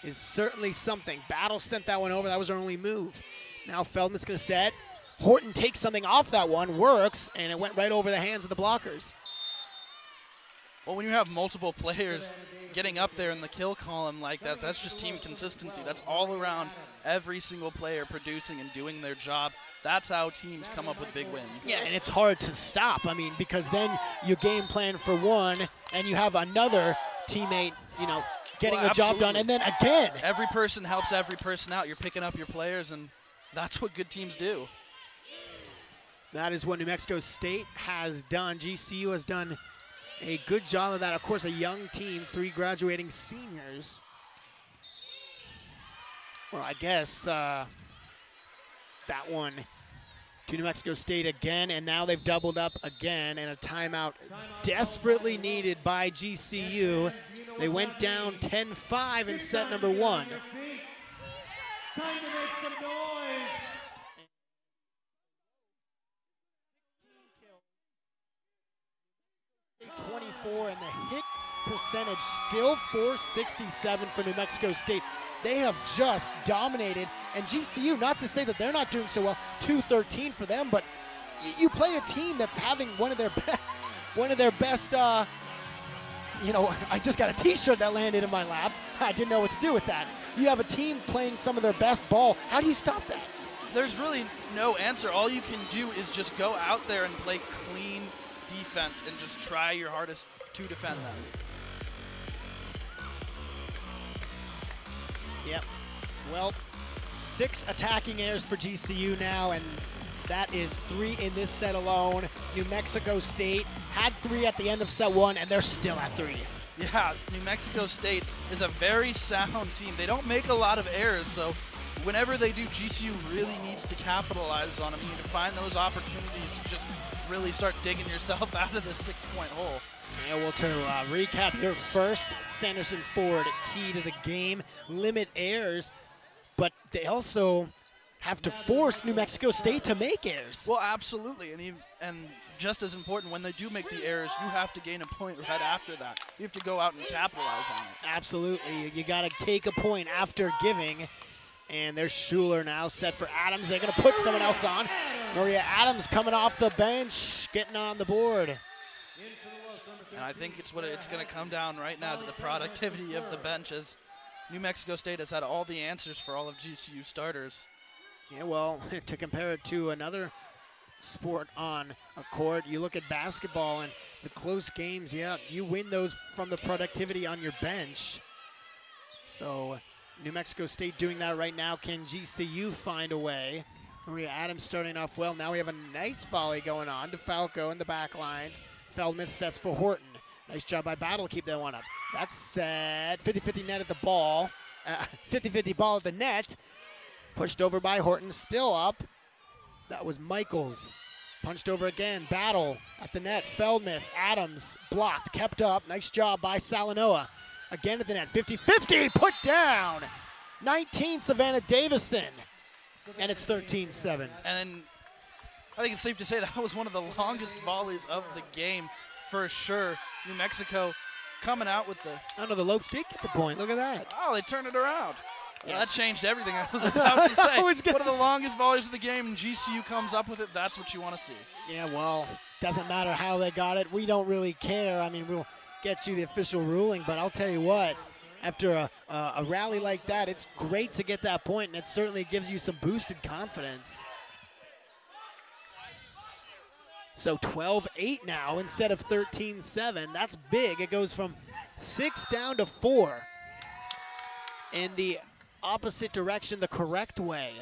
is certainly something. Battle sent that one over. That was her only move. Now Feldman's going to set. Horton takes something off that one, works, and it went right over the hands of the blockers. Well, when you have multiple players getting up there in the kill column like that, that's just team consistency. That's all around every single player producing and doing their job. That's how teams come up with big wins. Yeah, and it's hard to stop. I mean, because then you game plan for one, and you have another teammate, you know, getting the job done, and then again. Every person helps every person out. You're picking up your players, and that's what good teams do. That is what New Mexico State has done. GCU has done a good job of that. Of course, a young team, 3 graduating seniors. Well, I guess that one to New Mexico State again, and now they've doubled up again, and a timeout desperately needed by GCU. They went down 10-5 in set number 1. Time to make some noise. 24, and the hit percentage still 467 for New Mexico State. They have just dominated, and GCU, not to say that they're not doing so well, 213 for them, but you play a team that's having one of their best. You know, I just got a T-shirt that landed in my lap. I didn't know what to do with that. You have a team playing some of their best ball. How do you stop that? There's really no answer. All you can do is just go out there and play clean defense and just try your hardest to defend them. Yep. Well, 6 attacking errors for GCU now, and that is 3 in this set alone. New Mexico State had 3 at the end of set 1, and they're still at 3. Yeah, New Mexico State is a very sound team. They don't make a lot of errors, so whenever they do, GCU really needs to capitalize on them. You need to find those opportunities to just really start digging yourself out of the 6-point hole. Yeah, well, to recap your first, Sanderson Ford, key to the game, limit errors, but they also have to force New Mexico State to make errors. Well, absolutely, and just as important, when they do make the errors, you have to gain a point right after that. You have to go out and capitalize on it. Absolutely, you got to take a point after giving. And there's Schuler now set for Adams. They're going to put someone else on. Maria Adams coming off the bench, getting on the board. And I think it's going to come down right now to the productivity of the bench, as New Mexico State has had all the answers for all of GCU starters. Yeah, well, to compare it to another sport on a court, you look at basketball and the close games, yeah, you win those from the productivity on your bench. So New Mexico State doing that right now. Can GCU find a way? Maria Adams starting off well. Now we have a nice volley going on to Falco in the back lines. Feldman sets for Horton. Nice job by Battle to keep that one up. That's set. 50-50 net at the ball. 50-50 ball at the net. Pushed over by Horton. Still up. That was Michaels. Punched over again. Battle at the net. Feldman. Adams blocked. Kept up. Nice job by Salanoa. Again at the net, 50-50, put down. 19, Savannah Davison, and it's 13-7. And I think it's safe to say that was one of the longest volleys of the game for sure. New Mexico coming out with the... Oh, no, the Lopes did get the point. Look at that. Oh, they turned it around. Yes. Well, that changed everything I was about to say. One of the longest volleys of the game, and GCU comes up with it. That's what you want to see. Yeah, well, doesn't matter how they got it. We don't really care. I mean, we'll get you the official ruling, but I'll tell you what, after a rally like that, it's great to get that point, and it certainly gives you some boosted confidence. So 12-8 now instead of 13-7. That's big. It goes from 6 down to 4. in the opposite direction, the correct way.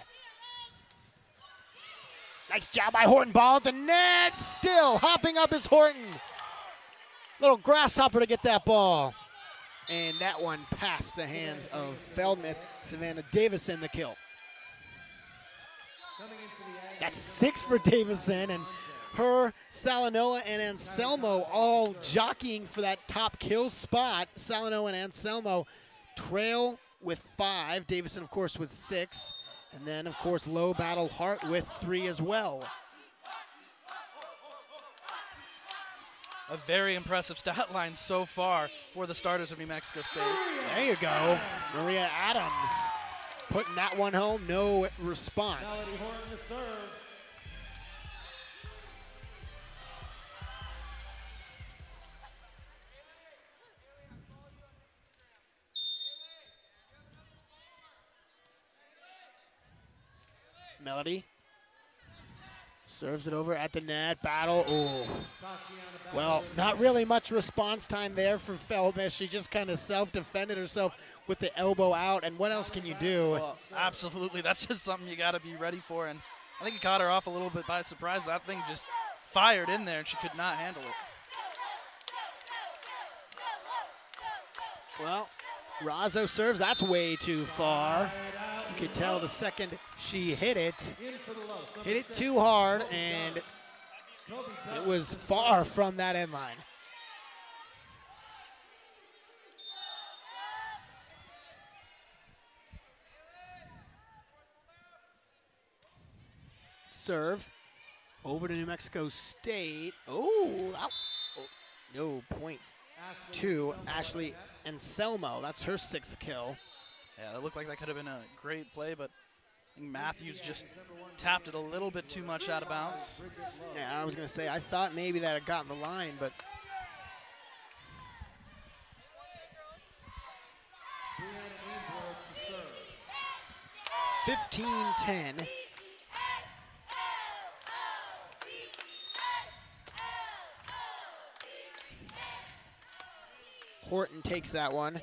Nice job by Horton. Ball at the net. Still hopping up is Horton. Little grasshopper to get that ball. And that one passed the hands of Feldmith. Savannah Davison the kill. That's 6 for Davison, and her, Salanoa, and Anselmo all jockeying for that top kill spot. Salanoa and Anselmo trail with 5. Davison, of course, with 6. And then, of course, Low Battle Hart with 3 as well. A very impressive stat line so far for the starters of New Mexico State. There you go. Maria Adams putting that one home. No response. Melody Horton to serve. Melody serves it over at the net. Battle. Oh. Well, not really much response time there for Feldmith. She just kind of self-defended herself with the elbow out. And what else can you do? Well, absolutely. That's just something you got to be ready for. And I think it caught her off a little bit by surprise. That thing just fired in there, and she could not handle it. Well, Razzo serves. That's way too far. You could tell the second she hit it too hard, and it was far from that end line. Serve over to New Mexico State. Oh, no point to Ashley Anselmo. That's her 6th kill. Yeah, it looked like that could have been a great play, but I think Matthews just tapped it a little bit too much out of bounds. Yeah, I was going to say, I thought maybe that had gotten the line, but 15-10. Horton takes that one.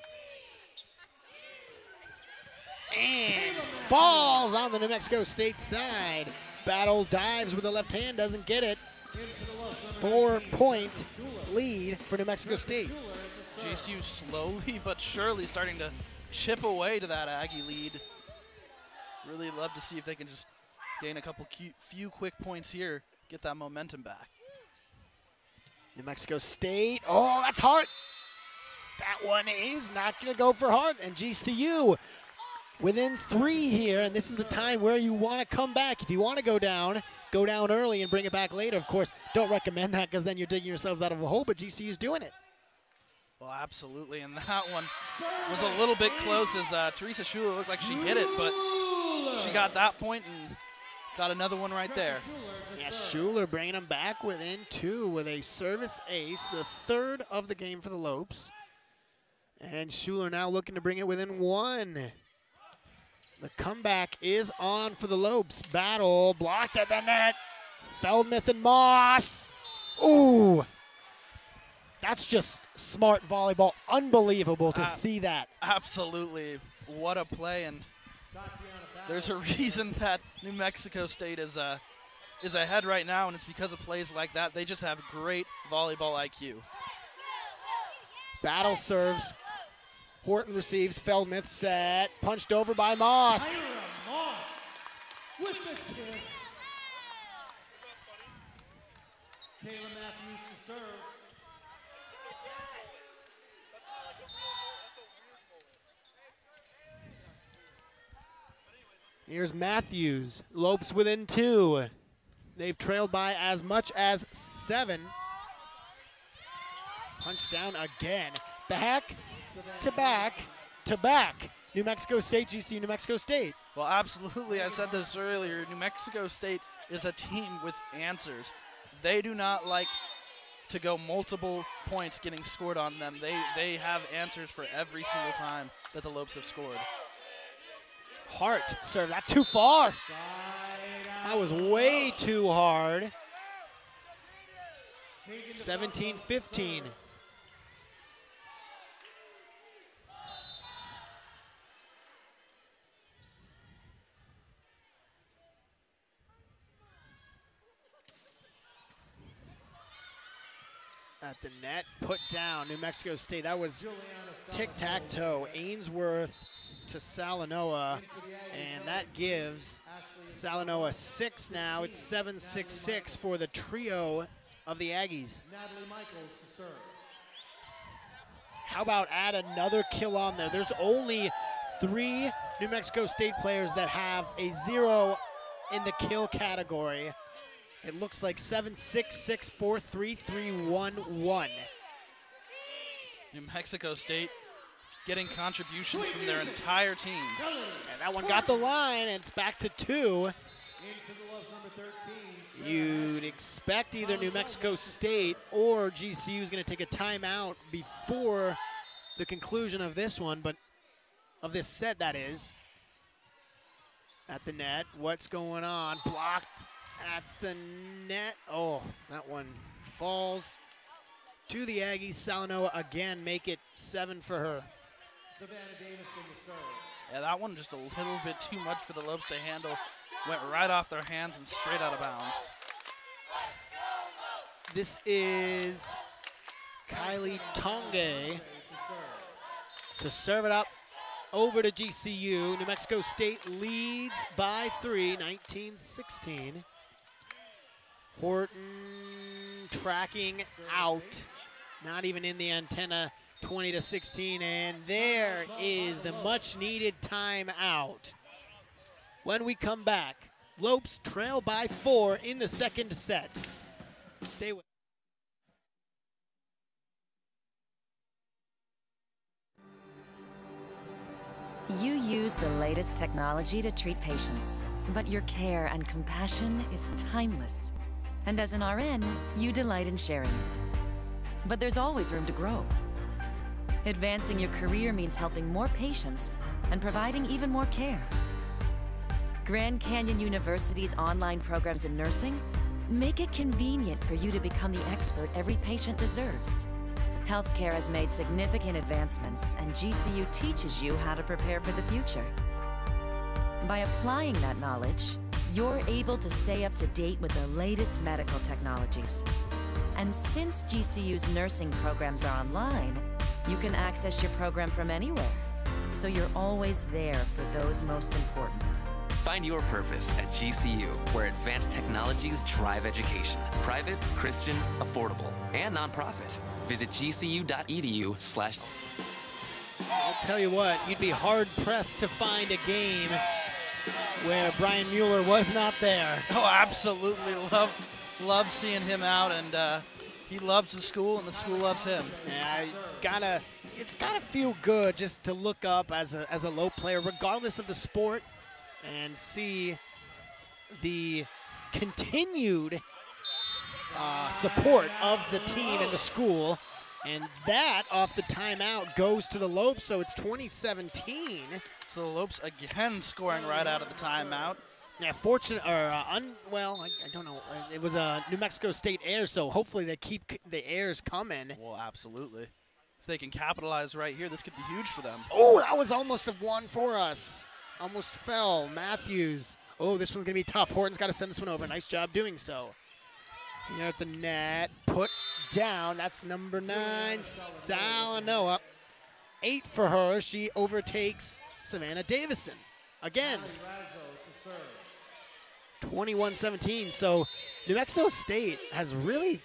And falls on the New Mexico State side. Battle dives with the left hand, doesn't get it. 4-point lead for New Mexico State. GCU slowly but surely starting to chip away to that Aggie lead. Really love to see if they can just gain a few quick points here, get that momentum back. New Mexico State, oh, that's Hart. That one is not going to go for Hart, and GCU within 3 here, and this is the time where you want to come back. If you want to go down early and bring it back later. Of course, don't recommend that because then you're digging yourselves out of a hole, but GCU's doing it. Well, absolutely, and that one was a little bit close as Teresa Schuler looked like she hit it, but she got that point and got another one right there. Yes, Schuler bringing them back within 2 with a service ace, the 3rd of the game for the Lopes. And Schuler now looking to bring it within 1. The comeback is on for the Lopes. Battle blocked at the net. Feldmith and Moss. Ooh. That's just smart volleyball. Unbelievable to see that. Absolutely. What a play. And there's a reason that New Mexico State is ahead right now, and it's because of plays like that. They just have great volleyball IQ. Battle serves. Horton receives. Feldmith set. Punched over by Moss. Moss with the kiss. Kayla Matthews to serve. Here's Matthews. Lopes within 2. They've trailed by as much as 7. Punch down again. Back to back to back. New Mexico State, GCU, New Mexico State. Well, absolutely. I said this earlier. New Mexico State is a team with answers. They do not like to go multiple points getting scored on them. They have answers for every single time that the Lopes have scored. Hart serve. That's too far. That was way too hard. 17-15. at the net, put down. New Mexico State, that was tic-tac-toe. Ainsworth to Salanoa, and that gives Salanoa 6 now. It's 7-6-6 for the trio of the Aggies. How about add another kill on there? There's only 3 New Mexico State players that have a 0 in the kill category. It looks like 7-6-6, 4-3, 3-1-1. New Mexico State getting contributions from their entire team. And that one got the line, and it's back to 2. You'd expect either New Mexico State or GCU is going to take a timeout before the conclusion of this one, but of this set, that is. At the net, what's going on? Blocked at the net. Oh, that one falls to the Aggies. Salanoa again make it 7 for her. Yeah, that one just a little bit too much for the Lopes to handle. Went right off their hands and straight out of bounds. This is Kylie Tonge to serve it up over to GCU. New Mexico State leads by 3, 19-16. Horton tracking out, not even in the antenna, 20-16, and there is the much-needed timeout. When we come back, Lopes trail by 4 in the second set. Stay with. You use the latest technology to treat patients, but your care and compassion is timeless. And as an RN, you delight in sharing it. But there's always room to grow. Advancing your career means helping more patients and providing even more care. Grand Canyon University's online programs in nursing make it convenient for you to become the expert every patient deserves. Healthcare has made significant advancements, and GCU teaches you how to prepare for the future. By applying that knowledge, you're able to stay up to date with the latest medical technologies. And since GCU's nursing programs are online, you can access your program from anywhere, so you're always there for those most important. Find your purpose at GCU, where advanced technologies drive education. Private, Christian, affordable, and nonprofit. Visit gcu.edu/. I'll tell you what, you'd be hard-pressed to find a game where Brian Mueller was not there. Oh, absolutely. Love seeing him out, and he loves the school, and the school loves him. Yeah, it's gotta feel good just to look up as a Lope player, regardless of the sport, and see the continued support of the team and the school. And that, off the timeout, goes to the Lopes, so it's 2017. So the Lopes again scoring right out of the timeout. Yeah, well, I don't know. It was a New Mexico State air, so hopefully they keep the airs coming. Well, absolutely. If they can capitalize right here, this could be huge for them. Oh, that was almost a 1 for us. Almost fell. Matthews. Oh, this one's going to be tough. Horton's got to send this one over. Nice job doing so. Here at the net. Put down. That's number 9, Salanoa. 8 for her. She overtakes Savannah Davison. Again. 21-17. So New Mexico State has really,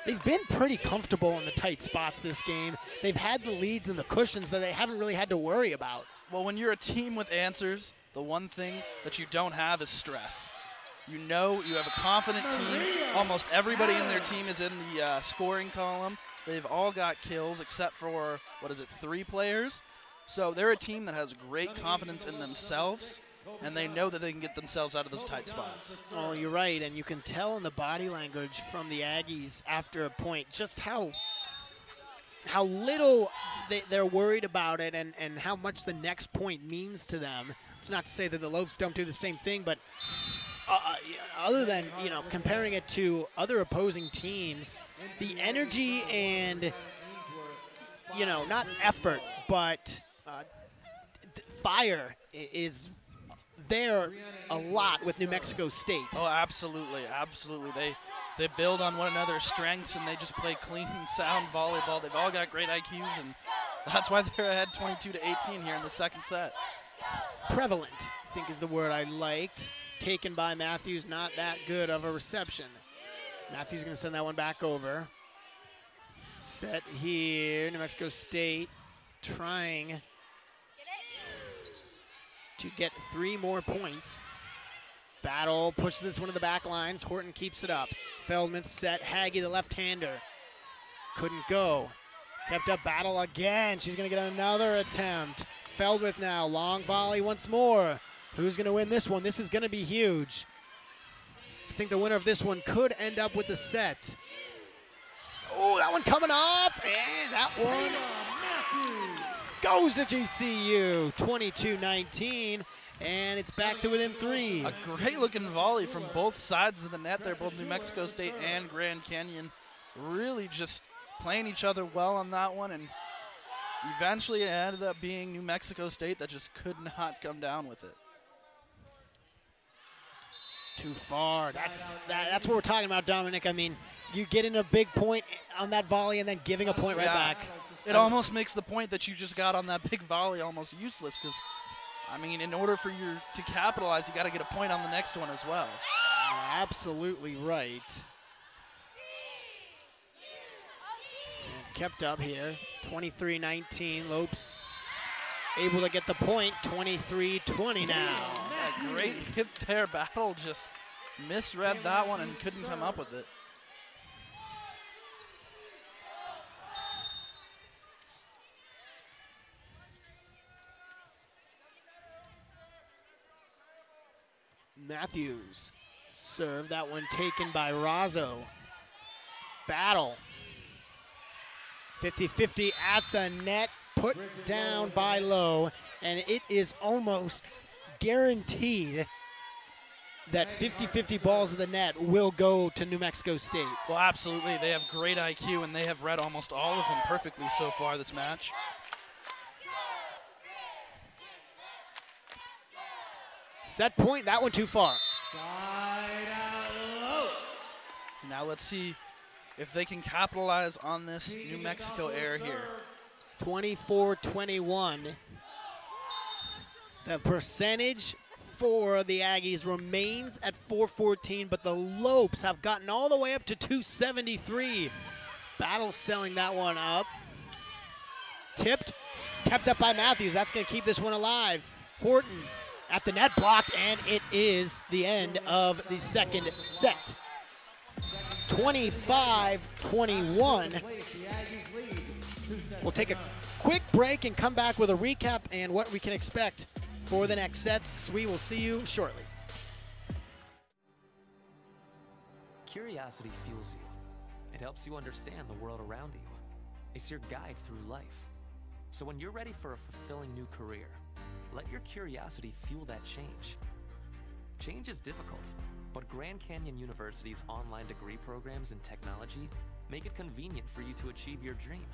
they've been pretty comfortable in the tight spots this game. They've had the leads and the cushions that they haven't really had to worry about. Well, when you're a team with answers, the one thing that you don't have is stress. You know you have a confident team. Almost everybody in their team is in the scoring column. They've all got kills except for, 3 players? So they're a team that has great confidence in themselves, and they know that they can get themselves out of those tight spots. Oh, you're right, and you can tell in the body language from the Aggies after a point just how little they're worried about it and how much the next point means to them. It's not to say that the Lopes don't do the same thing, but other than, comparing it to other opposing teams, the energy and, not effort, but fire is there a lot with New Mexico State. Oh, absolutely, absolutely. They build on one another's strengths, and they just play clean, sound volleyball. They've all got great IQs, and that's why they're ahead 22-18 here in the second set. Prevalent, I think is the word I liked. Taken by Matthews, not that good of a reception. Matthews going to send that one back over. Set here, New Mexico State trying to get 3 more points. Battle pushes this one to the back lines. Horton keeps it up. Feldman set. Haggy, the left-hander. Couldn't go. Kept up Battle again. She's going to get another attempt. Feldman now. Long volley once more. Who's going to win this one? This is going to be huge. I think the winner of this one could end up with the set. Oh, that one coming off. And that one goes to GCU. 22-19. And it's back to within 3. A great looking volley from both sides of the net there, both New Mexico State and Grand Canyon. Really just playing each other well on that one, and eventually it ended up being New Mexico State that just could not come down with it. Too far. That's what we're talking about, Dominic. I mean, you get in a big point on that volley and then giving a point right back. It almost makes the point that you just got on that big volley almost useless, because I mean, in order for you to capitalize, you got to get a point on the next one as well. Absolutely right. And kept up here, 23-19. Lopes able to get the point, 23-20 now. Yeah, great hit there. Battle just misread that one and couldn't come up with it. Matthews serve, that one taken by Razzo. Battle. 50-50 at the net, put down by Lowe, and it is almost guaranteed that 50-50 balls of the net will go to New Mexico State. Well, absolutely. They have great IQ, and they have read almost all of them perfectly so far this match. Set point, that one too far. So now let's see if they can capitalize on this New Mexico air here. 24-21. The percentage for the Aggies remains at 414, but the Lopes have gotten all the way up to 273. Battle selling that one up. Tipped, kept up by Matthews. That's going to keep this one alive. Horton at the net, blocked, and it is the end of the second set. 25-21. We'll take a quick break and come back with a recap and what we can expect for the next sets. We will see you shortly. Curiosity fuels you. It helps you understand the world around you. It's your guide through life. So when you're ready for a fulfilling new career, let your curiosity fuel that change. Change is difficult, but Grand Canyon University's online degree programs in technology make it convenient for you to achieve your dream.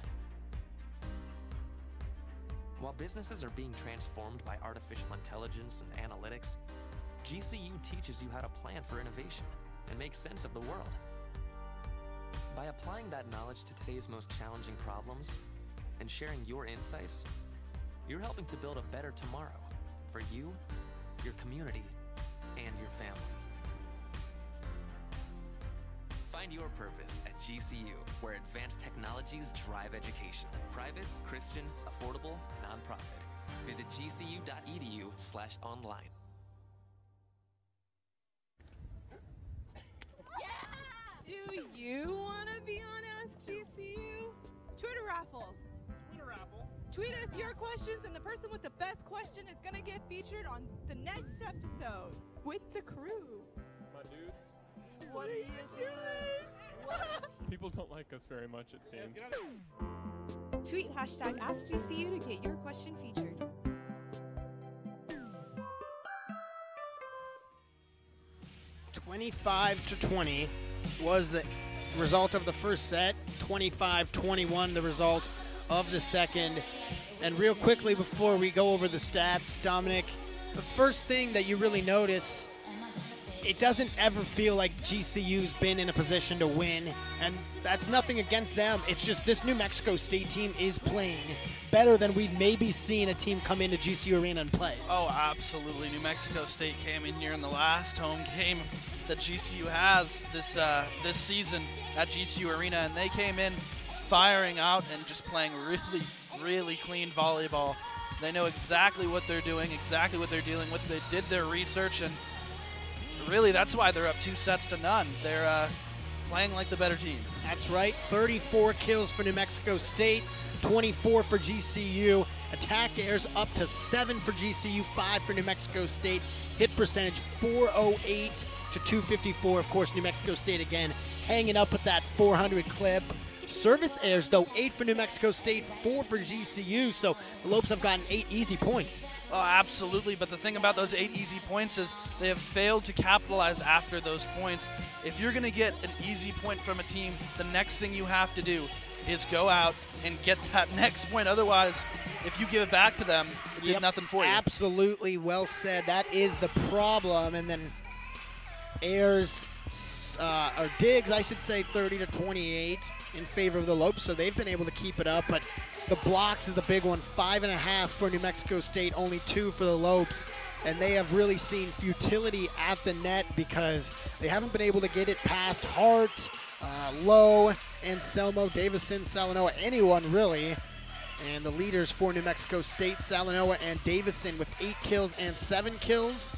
While businesses are being transformed by artificial intelligence and analytics, GCU teaches you how to plan for innovation and make sense of the world. By applying that knowledge to today's most challenging problems and sharing your insights, you're helping to build a better tomorrow for you, your community, and your family. Find your purpose at GCU, where advanced technologies drive education. Private, Christian, affordable, nonprofit. Visit gcu.edu/online. Do you want to be on Ask GCU? Twitter raffle. Tweet us your questions, and the person with the best question is going to get featured on the next episode with the crew. My dudes. What are you doing? People don't like us very much, it seems. Tweet hashtag AskGCU to get your question featured. (25-20) was the result of the first set. 25-21 the result of the second. And real quickly before we go over the stats, Dominic, the first thing that you really notice it doesn't ever feel like GCU's been in a position to win, and that's nothing against them. It's just this New Mexico State team is playing better than we've maybe seen a team come into GCU Arena and play. Oh, absolutely. New Mexico State came in here in the last home game that GCU has this season at GCU Arena, and they came in firing out and just playing really, really clean volleyball. They know exactly what they're doing, exactly what they're dealing with. They did their research, and really that's why they're up 2-0. They're playing like the better team. That's right. 34 kills for New Mexico State, 24 for GCU. Attack airs up to 7 for GCU, 5 for New Mexico State. Hit percentage 408 to 254. Of course, New Mexico State again hanging up at that 400 clip. Service airs, though, 8 for New Mexico State, 4 for GCU, so the Lopes have gotten 8 easy points. Oh, absolutely, but the thing about those 8 easy points is they have failed to capitalize after those points. If you're going to get an easy point from a team, the next thing you have to do is go out and get that next point. Otherwise, if you give it back to them, it did nothing for you. Absolutely, well said. That is the problem. And then airs, or digs, I should say, 30 to 28 in favor of the Lopes, so they've been able to keep it up. But the blocks is the big one, 5.5 for New Mexico State, only 2 for the Lopes. And they have really seen futility at the net because they haven't been able to get it past Hart, Lowe, Anselmo, Davison, Salanoa, anyone really. And the leaders for New Mexico State, Salanoa and Davison with 8 kills and 7 kills.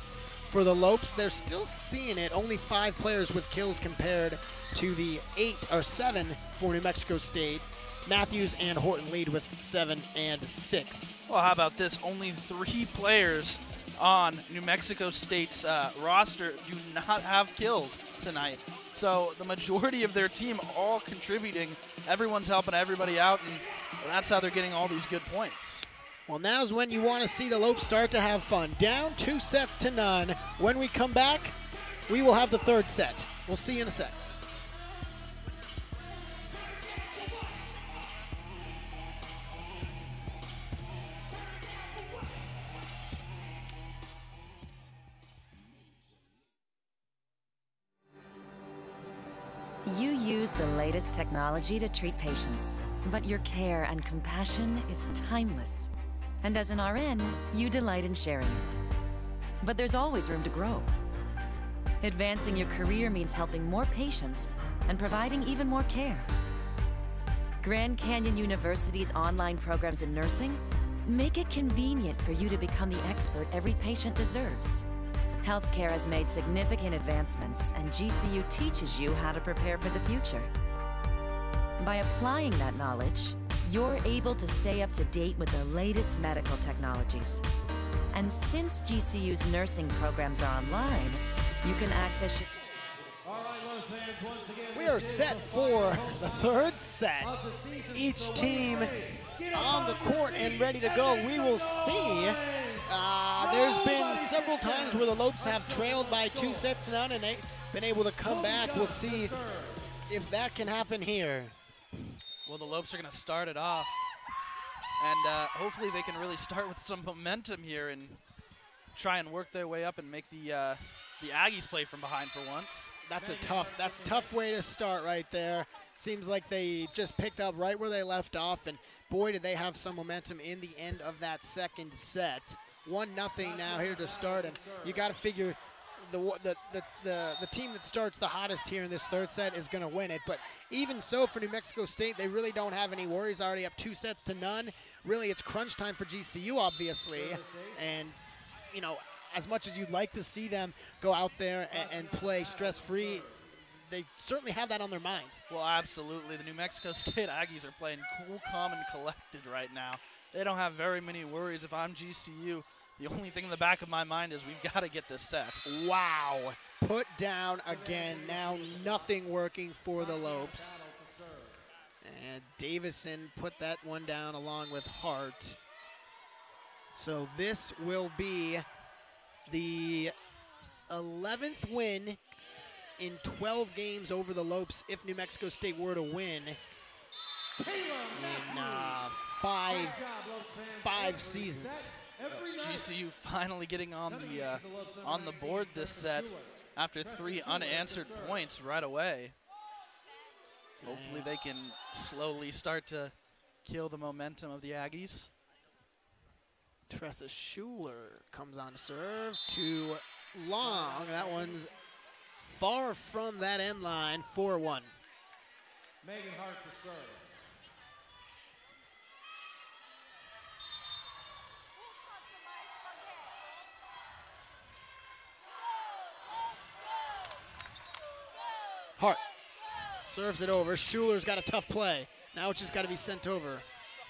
For the Lopes, they're still seeing it. Only 5 players with kills compared to the 8 or 7 for New Mexico State. Matthews and Horton lead with 7 and 6. Well, how about this? Only 3 players on New Mexico State's roster do not have kills tonight. So the majority of their team all contributing. Everyone's helping everybody out, and that's how they're getting all these good points. Well, now's when you want to see the Lopes start to have fun. Down 2-0. When we come back, we will have the 3rd set. We'll see you in a sec. You use the latest technology to treat patients, but your care and compassion is timeless. And as an RN, you delight in sharing it. But there's always room to grow. Advancing your career means helping more patients and providing even more care. Grand Canyon University's online programs in nursing make it convenient for you to become the expert every patient deserves. Healthcare has made significant advancements, and GCU teaches you how to prepare for the future. By applying that knowledge, you're able to stay up to date with the latest medical technologies. And since GCU's nursing programs are online, you can access your... We are set for the 3rd set. Each team on the court and ready to go. We will see. There's been several times where the Lopes have trailed by 2-0 and they've been able to come back. We'll see if that can happen here. Well, the Lopes are going to start it off, and hopefully they can really start with some momentum here and try and work their way up and make the Aggies play from behind for once. That's a tough way to start right there. Seems like they just picked up right where they left off, and boy, did they have some momentum in the end of that 2nd set. 1-0 now here to start, and you got to figure the team that starts the hottest here in this 3rd set is going to win it. But even so, for New Mexico State, they really don't have any worries. Already up 2-0. Really, it's crunch time for GCU, obviously, and you know, as much as you'd like to see them go out there and play stress-free, they certainly have that on their minds. Well, absolutely. The New Mexico State Aggies are playing cool, calm, and collected right now. They don't have very many worries. If I'm GCU, the only thing in the back of my mind is we've got to get this set. Wow. Put down again. Now nothing working for the Lopes. And Davison put that one down along with Hart. So this will be the 11th win in 12 games over the Lopes if New Mexico State were to win in five seasons. GCU finally getting on the board this set after 3 unanswered points right away. Hopefully they can slowly start to kill the momentum of the Aggies. Tressa Schuler comes on to serve. Too long. That one's far from that end line. 4-1. Megan Hart to serve. Hart serves it over. Schuler's got a tough play. Now it's just got to be sent over.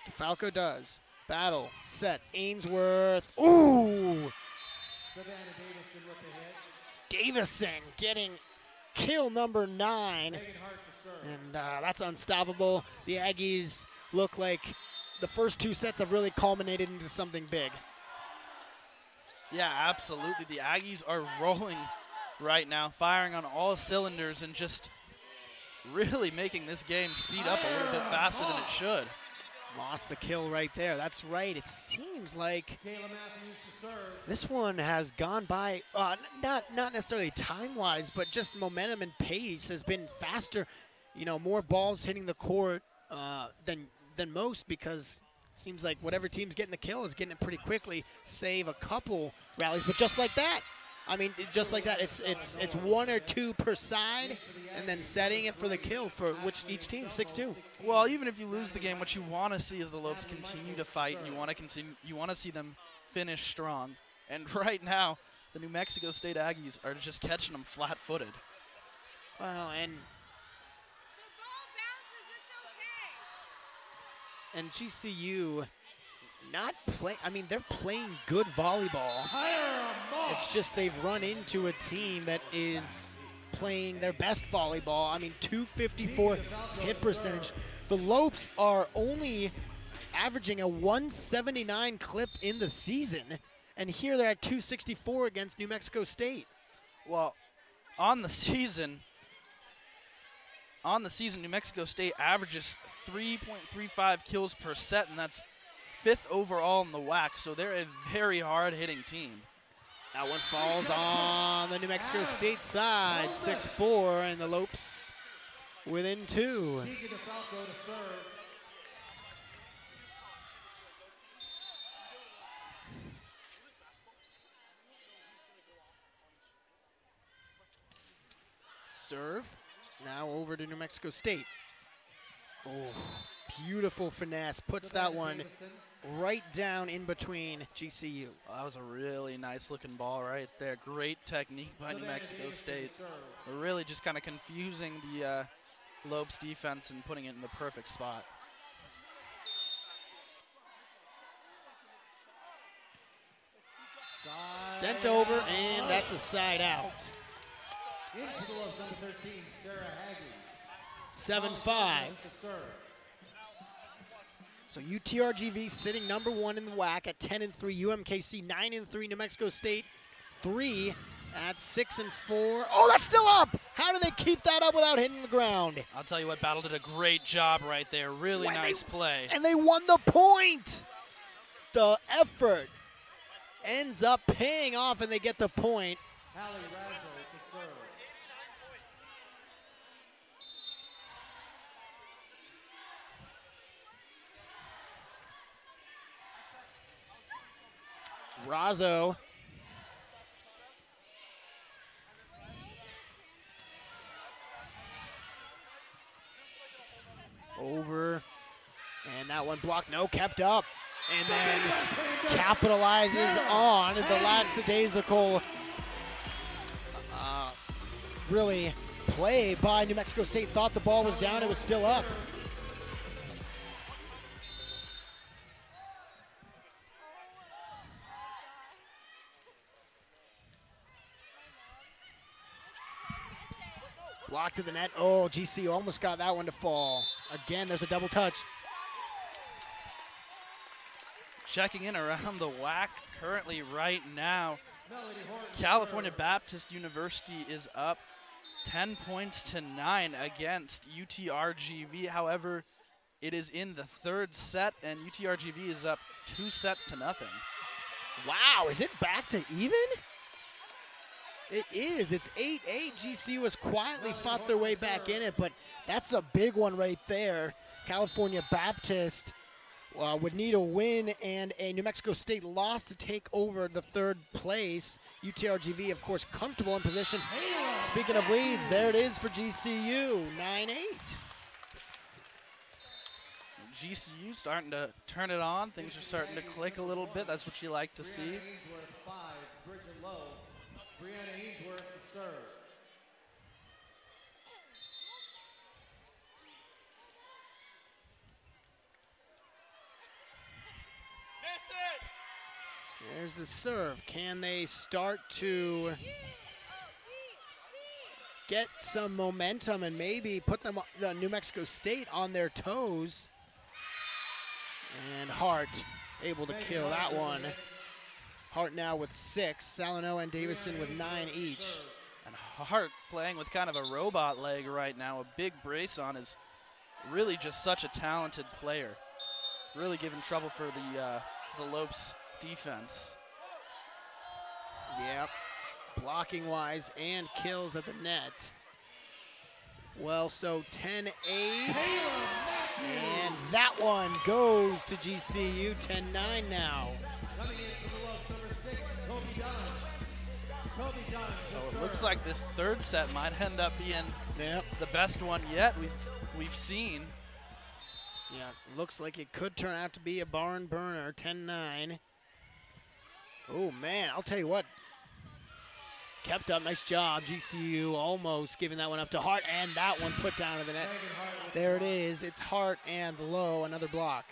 DeFalco does. Battle, set, Ainsworth. Ooh! Savannah Davison with the hit. Davison getting kill number 9. Megan Hart to serve. And that's unstoppable. The Aggies look like the first 2 sets have really culminated into something big. Yeah, absolutely. The Aggies are rolling right now, firing on all cylinders and just really making this game speed up a little bit faster than it should. Lost the kill right there. That's right. It seems like Kayla Matthews to serve. this one has gone by, not necessarily time-wise, but just momentum and pace has been faster. You know, more balls hitting the court than most, because it seems like whatever team's getting the kill is getting it pretty quickly, save a couple rallies. But just like that, I mean, just like that, it's 1 or 2 per side, and then setting it for the kill for each team, 6-2. Well, even if you lose the game, what you want to see is the Lopes continue to fight, and you want to see them finish strong. And right now, the New Mexico State Aggies are just catching them flat-footed. Well, and GCU not play. I mean, they're playing good volleyball. It's just they've run into a team that is playing their best volleyball. I mean, 254 hit percentage. The Lopes are only averaging a 179 clip in the season, and here they're at 264 against New Mexico State. Well, on the season, New Mexico State averages 3.35 kills per set, and that's 5th overall in the WAC, so they're a very hard-hitting team. That one falls on the New Mexico State side, 6-4, and the Lopes within 2. Keegan DeFalco to serve. Serve, now over to New Mexico State. Oh, beautiful finesse, puts that one right down in between GCU. Well, that was a really nice looking ball right there. Great technique by New Mexico State. They're really just kind of confusing the Lopes defense and putting it in the perfect spot. Sent over, and that's a side out. Into the Lopes, number 13, Sarah Haggy. 7-5. To serve. So UTRGV sitting number 1 in the WAC at 10-3. UMKC 9-3. New Mexico State 3 at 6-4. Oh, that's still up. How do they keep that up without hitting the ground? I'll tell you what, Battle did a great job right there. Really nice play. And they won the point. The effort ends up paying off, and they get the point. Hallie Razzle to serve. Razzo. Over. And that one blocked. No, kept up. And then capitalizes on the lackadaisical really play by New Mexico State. Thought the ball was down. It was still up. Block to the net. Oh, GCU almost got that one to fall. Again, there's a double touch. Checking in around the WAC currently right now. California Baptist University is up 10 points to 9 against UTRGV. However, it is in the 3rd set, and UTRGV is up 2 sets to nothing. Wow, is it back to even? It is. It's 8-8. GCU has quietly fought their way back in it, but that's a big one right there. California Baptist would need a win and a New Mexico State loss to take over the third place. UTRGV, of course, comfortable in position. Speaking of leads, there it is for GCU, 9-8. GCU starting to turn it on. Things are starting to click a little bit. That's what you like to see. Ainsworth 5, Bridget Lowe. Brianna Ainsworth to serve. There's the serve. Can they start to get some momentum and maybe put them, the New Mexico State, on their toes? And Hart able to kill that one. Hart now with 6. Salino and Davison with 9 each. And Hart playing with kind of a robot leg right now. A big brace on, is really just such a talented player. Really giving trouble for the Lopes defense. Yep, blocking wise and kills at the net. Well, so 10-8, and that one goes to GCU, 10-9 now. Coming in for the Lopes, number 6, Kobe Dunn. Kobe Dunn. So it looks like this third set might end up being the best one yet we've seen. Yeah, looks like it could turn out to be a barn burner, 10-9. Oh, man, I'll tell you what. Kept up, nice job. GCU almost giving that one up to Hart, and that one put down to the net. There it is. It's Hart and Lowe, another block.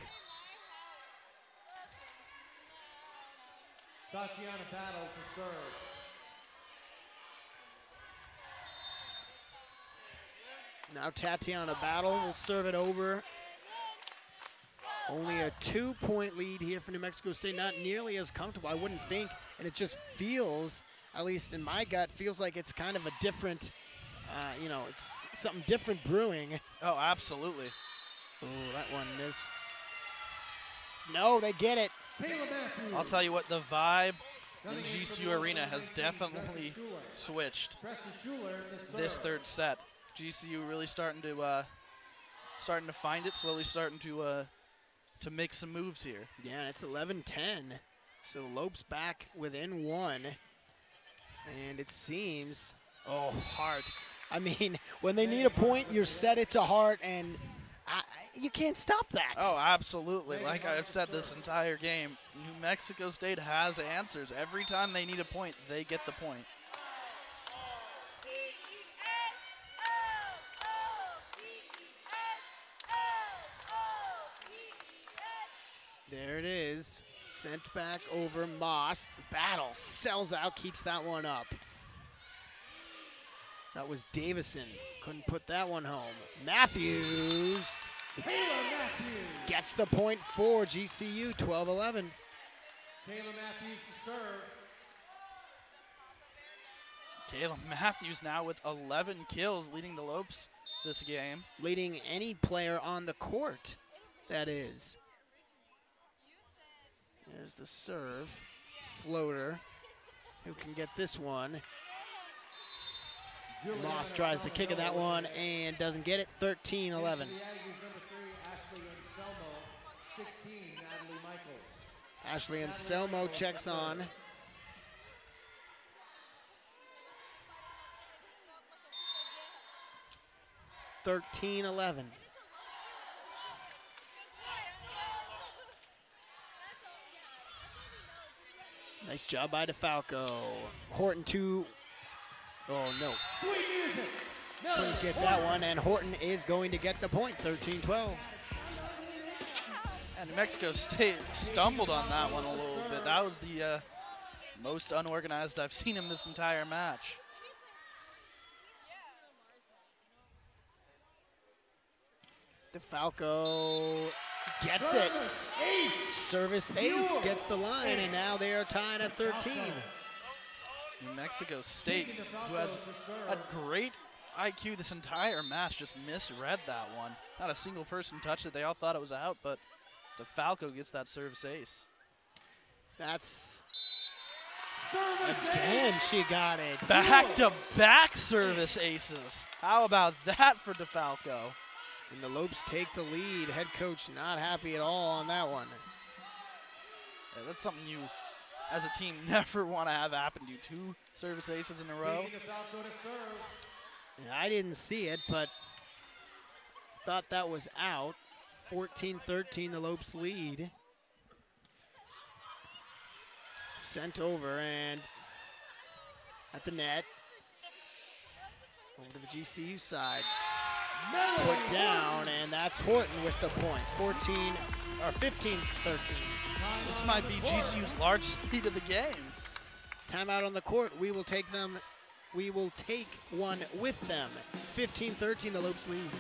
Tatiana Battle to serve. Now Tatiana Battle will serve it over. Only a 2-point lead here for New Mexico State. Not nearly as comfortable, I wouldn't think. And it just feels, at least in my gut, feels like it's kind of a different, it's something different brewing. Oh, absolutely. Oh, that one missed. No, they get it. I'll tell you what, the vibe in GCU Arena has definitely switched this third set. GCU really starting to find it, slowly starting to make some moves here. Yeah, it's 11-10. So Lopes back within 1. And it seems, oh, Hart. I mean, when they need a point, you set it to Hart, and you can't stop that. Oh, absolutely. Like I've said this entire game, New Mexico State has answers. Every time they need a point, they get the point. There it is. Sent back over Moss. Battle sells out, keeps that one up. That was Davison. Couldn't put that one home. Matthews gets the point for GCU, 12-11. Kayla Matthews to serve. Kayla Matthews now with 11 kills, leading the Lopes this game. Leading any player on the court, that is. There's the serve. Floater. Who can get this one? Moss tries to kick at that one and doesn't get it. 13-11. Ashley Anselmo checks on. $13-11. Nice job by DeFalco. Horton 2. Oh, no. Couldn't get that one, and Horton is going to get the point, 13-12. And Mexico State stumbled on that one a little bit. That was the most unorganized I've seen him this entire match. DeFalco gets it. Service ace gets the line, and now they are tied at 13. New Mexico State, who has had great IQ this entire match, just misread that one. Not a single person touched it. They all thought it was out, but DeFalco gets that service ace. That's Again, she got it. Back-to-back service aces. How about that for DeFalco? And the Lopes take the lead. Head coach not happy at all on that one. Yeah, that's something you, as a team, never want to have happen to you. 2 service aces in a row. Yeah, I didn't see it, but thought that was out. 14-13, the Lopes lead. Sent over and at the net. Over to the GCU side. Put down, and that's Horton with the point. 15-13. This might be GCU's largest lead of the game. Timeout on the court. We will take them. We will take one with them. 15-13, the Lopes lead.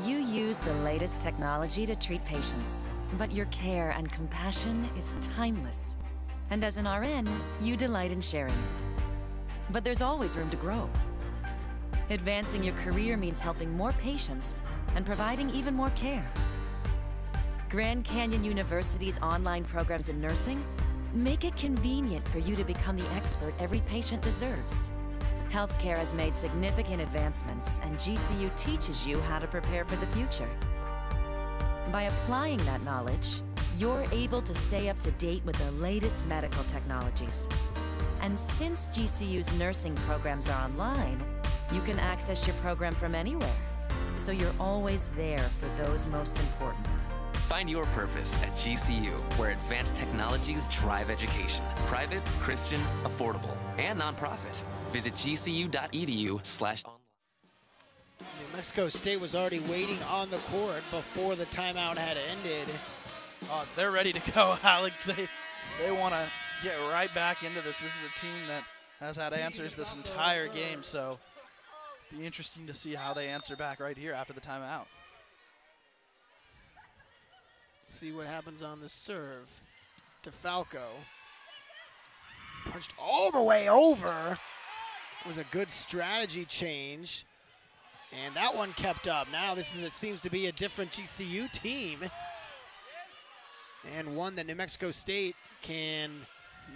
You use the latest technology to treat patients, but your care and compassion is timeless. And as an RN, you delight in sharing it. But there's always room to grow. Advancing your career means helping more patients and providing even more care. Grand Canyon University's online programs in nursing make it convenient for you to become the expert every patient deserves. Healthcare has made significant advancements, and GCU teaches you how to prepare for the future. By applying that knowledge, you're able to stay up to date with the latest medical technologies. And since GCU's nursing programs are online, you can access your program from anywhere, so you're always there for those most important. Find your purpose at GCU, where advanced technologies drive education. Private, Christian, affordable, and nonprofit. Visit gcu.edu/online. New Mexico State was already waiting on the court before the timeout had ended. Oh, they're ready to go, Alex. They want to get right back into this. This is a team that has had answers this entire game, so be interesting to see how they answer back right here after the timeout. Let's see what happens on the serve. DeFalco punched all the way over. It was a good strategy change, and that one kept up. Now it seems to be a different GCU team, and one that New Mexico State can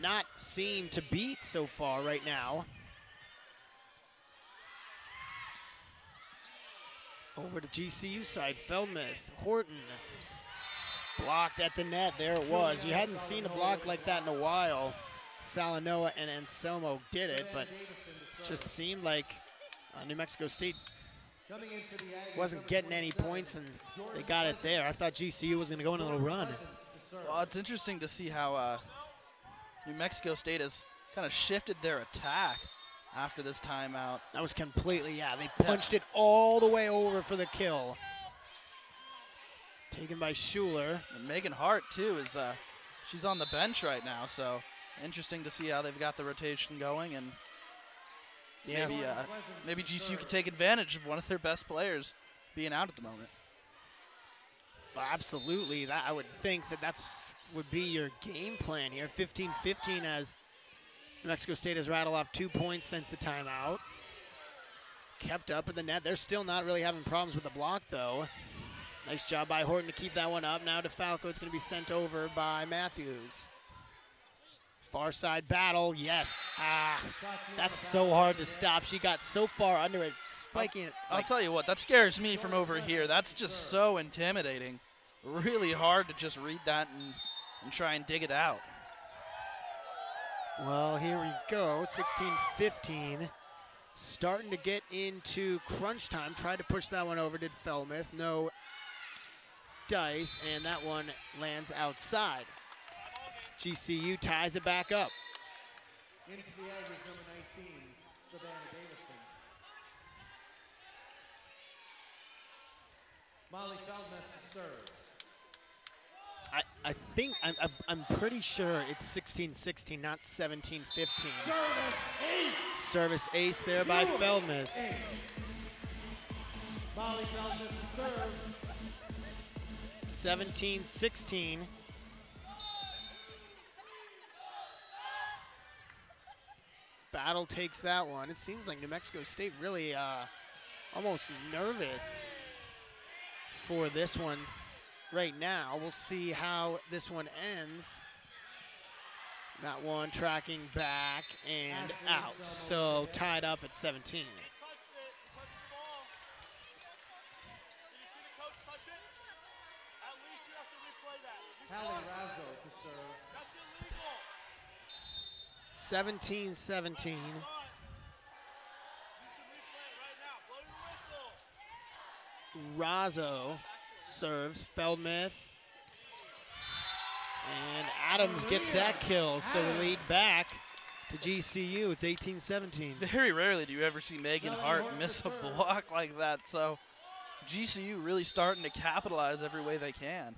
not seem to beat so far right now. Over to GCU side, Feldmuth, Horton. Blocked at the net, there it was. You hadn't seen a block like that in a while. Salanoa and Anselmo did it, but just seemed like New Mexico State wasn't getting any points, and they got it there. I thought GCU was going to go on a little run. Well, it's interesting to see how New Mexico State has kind of shifted their attack after this timeout. That was completely, they punched it all the way over for the kill. Taken by Schuler. And Megan Hart, too, is she's on the bench right now, so interesting to see how they've got the rotation going, and maybe GCU could take advantage of one of their best players being out at the moment. Well, absolutely. I would think would be your game plan here. 15-15 as New Mexico State has rattled off 2 points since the timeout. Kept up in the net. They're still not really having problems with the block, though. Nice job by Horton to keep that one up. Now to Falco, it's going to be sent over by Matthews. Far side battle, yes. That's so hard to stop. She got so far under it, spiking it. I'll tell you what, that scares me from over here. That's just so intimidating. Really hard to just read that and try and dig it out. Well, here we go, 16-15. Starting to get into crunch time. Tried to push that one over, did Feldmuth. No dice, and that one lands outside. GCU ties it back up. Into the Aggies, number 19, Savannah Davison. Molly Feldmuth to serve. I think, I'm pretty sure it's 16-16, not 17-15. Service ace there by Feldmuth. Molly Feldmuth to serve. 17-16. Battle takes that one. It seems like New Mexico State really almost nervous for this one. right now. We'll see how this one ends. That one tracking back and out. So tied up at 17. Hallie Razzo to serve. 17-17. Razzo serves. Feldmuth. And Adams gets that kill, so the lead back to GCU. It's 18-17. Very rarely do you ever see Megan Hart miss a block like that, so GCU really starting to capitalize every way they can.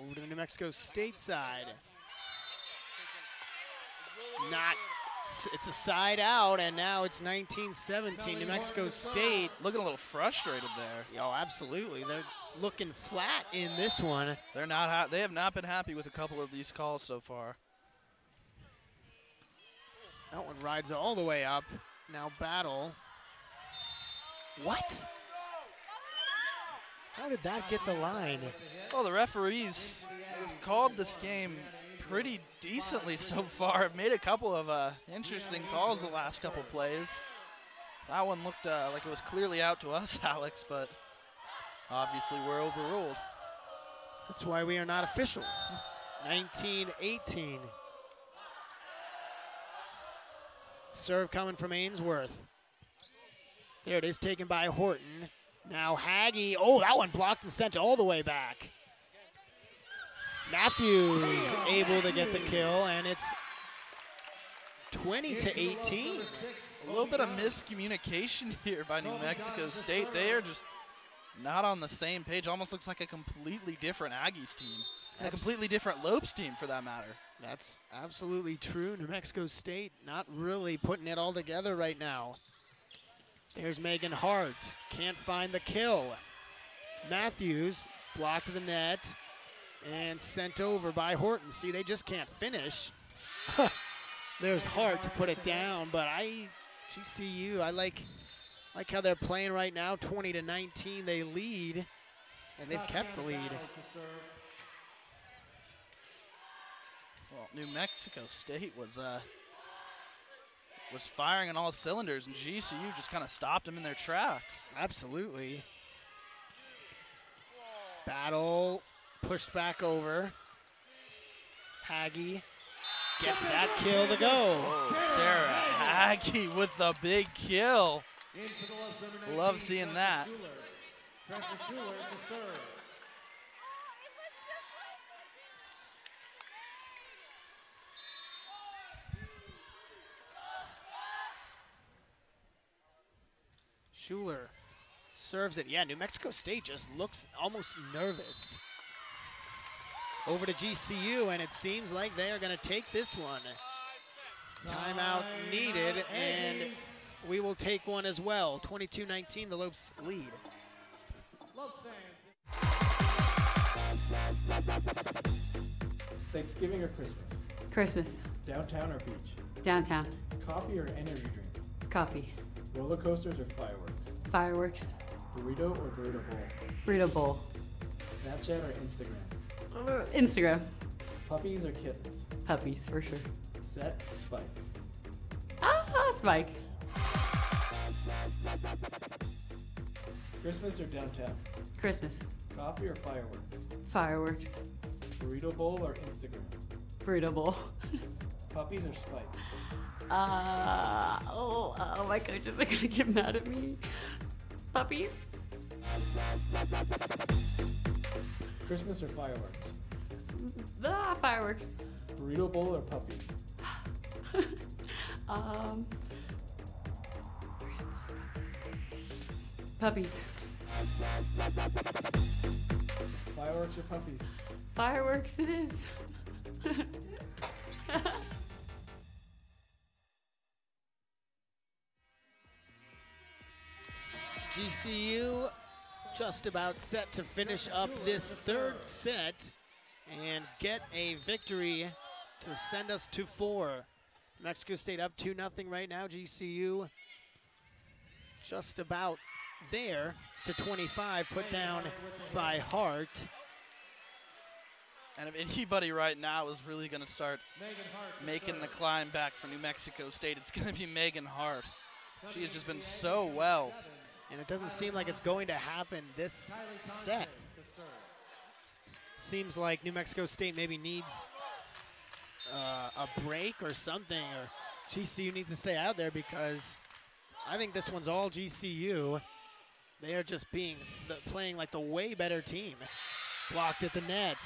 Over to the New Mexico State side. It's a side out, and now it's 19-17. New Mexico State looking a little frustrated there. Oh, absolutely. They're looking flat in this one. They're not. They have not been happy with a couple of these calls so far. That one rides all the way up. Now battle. What? How did that get the line? Well, the referees have called this game pretty decently so far. Have made a couple of interesting calls the last couple plays. That one looked like it was clearly out to us, Alex, but obviously we're overruled. That's why we are not officials. 19-18. Serve coming from Ainsworth. There it is, taken by Horton. Now Haggie, oh, that one blocked and sent all the way back. Matthews able to get the kill, and it's 20-18. A little bit of miscommunication here by New Mexico State. They are just not on the same page. Almost looks like a completely different Aggies team. And a completely different Lopes team, for that matter. That's absolutely true. New Mexico State not really putting it all together right now. There's Megan Hart. Can't find the kill. Matthews blocked to the net and sent over by Horton. See, they just can't finish. There's Hart to put it down, but GCU, I like how they're playing right now. 20-19, they lead, and they've kept the lead. Well, New Mexico State was firing on all cylinders, and GCU just kind of stopped them in their tracks. Absolutely. Battle pushed back over. Haggie gets that kill to go. Oh, Sarah Haggie with the big kill. Love seeing that. Schuler serves it. Yeah, New Mexico State just looks almost nervous. Over to GCU, and it seems like they are going to take this one. Timeout needed, and we will take one as well. 22-19, the Lopes lead. Thanksgiving or Christmas? Christmas. Downtown or beach? Downtown. Coffee or energy drink? Coffee. Roller coasters or fireworks? Fireworks. Burrito or burrito bowl? Burrito bowl. Snapchat or Instagram? Instagram. Puppies or kittens? Puppies, for sure. Set, spike. Spike. Christmas or downtown? Christmas. Coffee or fireworks? Fireworks. Burrito bowl or Instagram? Burrito bowl. Puppies or spike? My coaches are gonna get mad at me. Puppies. Christmas or fireworks? Fireworks. Burrito bowl or puppies? Puppies. Fireworks or puppies? Fireworks it is. GCU just about set to finish up this third set and get a victory to send us to 4. Mexico State up 2-0 right now. GCU just about there to 25, put down by Hart. And if anybody right now is really going to start making the climb back for New Mexico State, it's going to be Megan Hart. She has just been so well. And it doesn't seem like it's going to happen this set. Seems like New Mexico State maybe needs a break or something, or GCU needs to stay out there, because I think this one's all GCU. They are just playing like the way better team. Blocked at the net.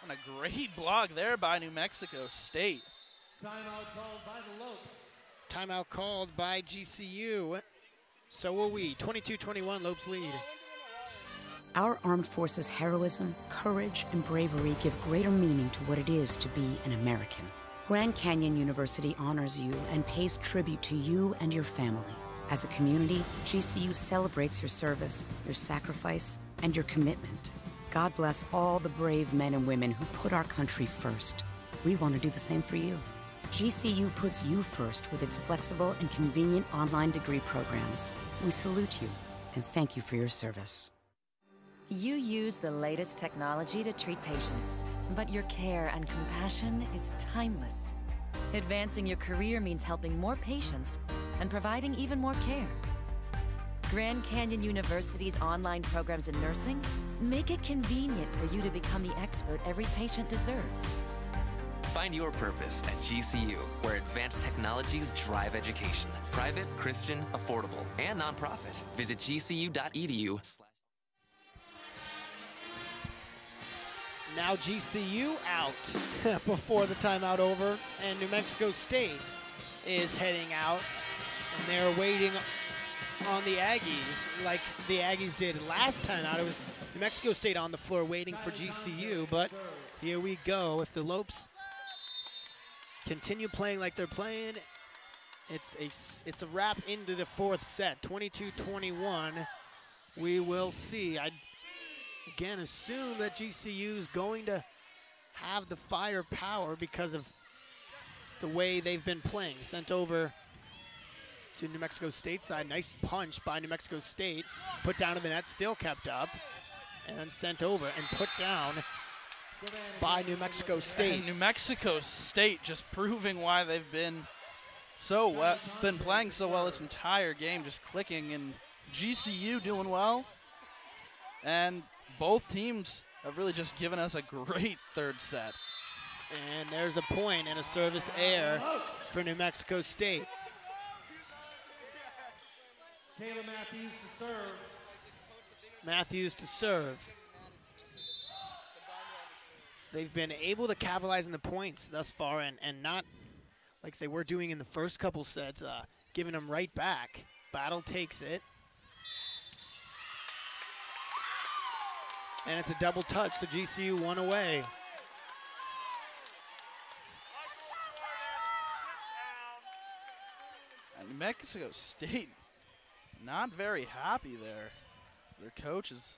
And a great block there by New Mexico State. Timeout called by the Lopes. Timeout called by GCU. So will we. 22-21, Lopes lead. Our armed forces' heroism, courage, and bravery give greater meaning to what it is to be an American. Grand Canyon University honors you and pays tribute to you and your family. As a community, GCU celebrates your service, your sacrifice, and your commitment. God bless all the brave men and women who put our country first. We want to do the same for you. GCU puts you first with its flexible and convenient online degree programs. We salute you and thank you for your service. You use the latest technology to treat patients, but your care and compassion is timeless. Advancing your career means helping more patients and providing even more care. Grand Canyon University's online programs in nursing make it convenient for you to become the expert every patient deserves. Find your purpose at GCU, where advanced technologies drive education. Private, Christian, affordable, and nonprofit. Visit gcu.edu. Now GCU out before the timeout over, and New Mexico State is heading out, and they're waiting on the Aggies like the Aggies did last time out. It was New Mexico State on the floor waiting for GCU, but here we go. If the Lopes continue playing like they're playing, it's a wrap into the fourth set. 22-21. We will see. I again assume that GCU is going to have the firepower because of the way they've been playing. Sent over to New Mexico State side. Nice punch by New Mexico State. Put down to the net, still kept up. And then sent over and put down by New Mexico State. And New Mexico State just proving why they've been so well, been playing so well this entire game, just clicking, and GCU doing well. And both teams have really just given us a great third set. And there's a point and a service error for New Mexico State. Kayla Matthews to serve. Matthews to serve. They've been able to capitalize on the points thus far, and not like they were doing in the first couple sets, giving them right back. Battle takes it. And it's a double touch, so GCU one away. And New Mexico State not very happy there. Their coach is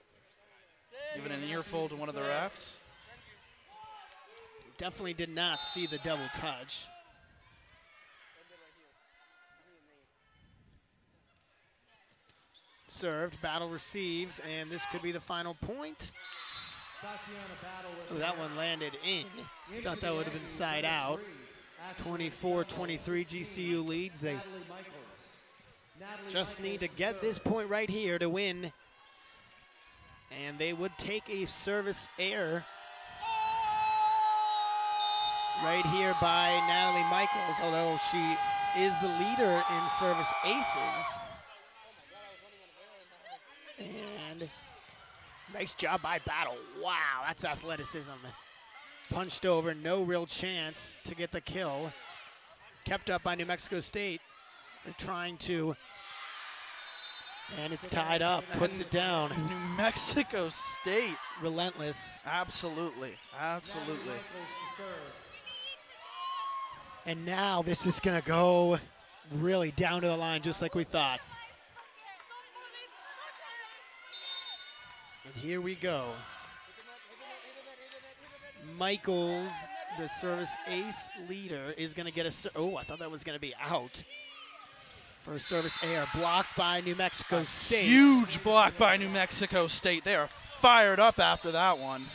giving an earful to one of the refs. Definitely did not see the double touch. Served, Battle receives, and this could be the final point. Oh, that one landed in. Thought that would have been side out. 24-23, GCU leads. They just need to get this point right here to win. And they would take a service error right here by Natalie Michaels, although she is the leader in service aces. And nice job by Battle. Wow, that's athleticism. Punched over, no real chance to get the kill. Kept up by New Mexico State. They're trying to, and it's tied up, puts it down. New Mexico State. Relentless. Absolutely, absolutely. And now this is gonna go really down to the line, just like we thought. And here we go. Michaels, the service ace leader, is gonna get a, oh, I thought that was gonna be out. First service air blocked by New Mexico State. Huge block by New Mexico State. They are fired up after that one.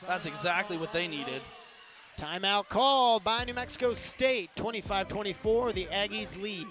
That's exactly what they needed. Timeout called by New Mexico State. 25-24, the Aggies lead.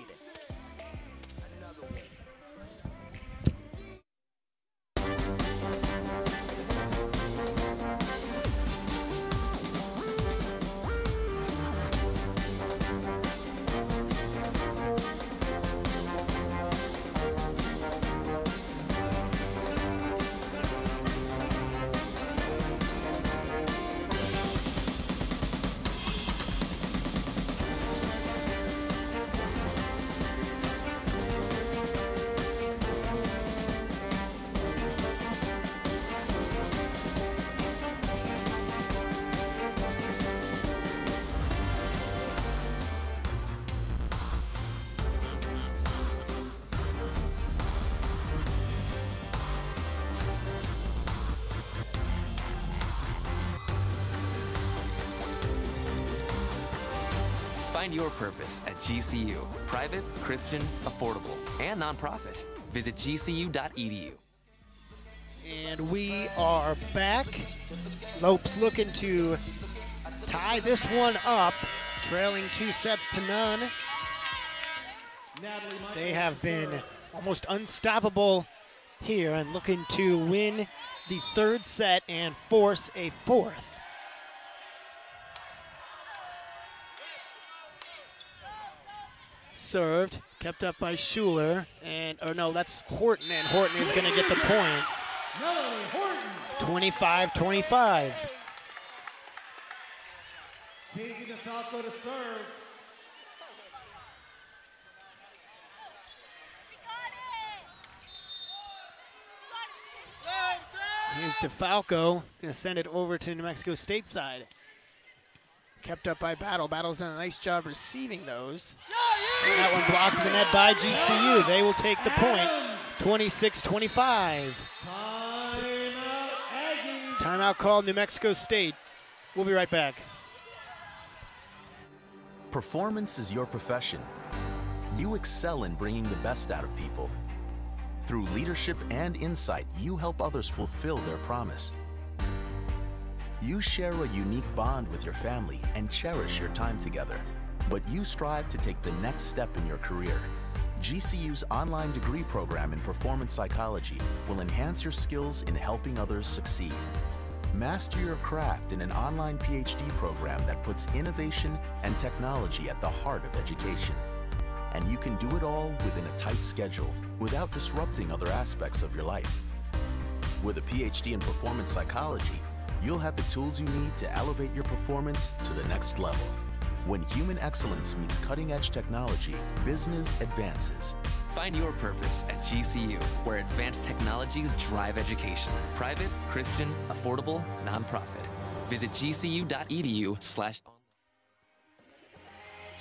Find your purpose at GCU. Private, Christian, affordable, and nonprofit. Visit gcu.edu. And we are back. Lopes looking to tie this one up, trailing 2-0. They have been almost unstoppable here and looking to win the third set and force a fourth. Served, kept up by Schuler, and, or no, that's Horton, and Horton is going to get the point. 25-25. Taking DeFalco to serve. Here's DeFalco, going to send it over to New Mexico State side. Kept up by Battle. Battle's done a nice job receiving those. And that one blocked the net by GCU. They will take the point, 26-25. Timeout called New Mexico State. We'll be right back. Performance is your profession. You excel in bringing the best out of people. Through leadership and insight, you help others fulfill their promise. You share a unique bond with your family and cherish your time together. But you strive to take the next step in your career. GCU's online degree program in performance psychology will enhance your skills in helping others succeed. Master your craft in an online PhD program that puts innovation and technology at the heart of education. And you can do it all within a tight schedule without disrupting other aspects of your life. With a PhD in performance psychology, you'll have the tools you need to elevate your performance to the next level. When human excellence meets cutting-edge technology, business advances. Find your purpose at GCU, where advanced technologies drive education. Private, Christian, affordable, nonprofit. Visit gcu.edu/.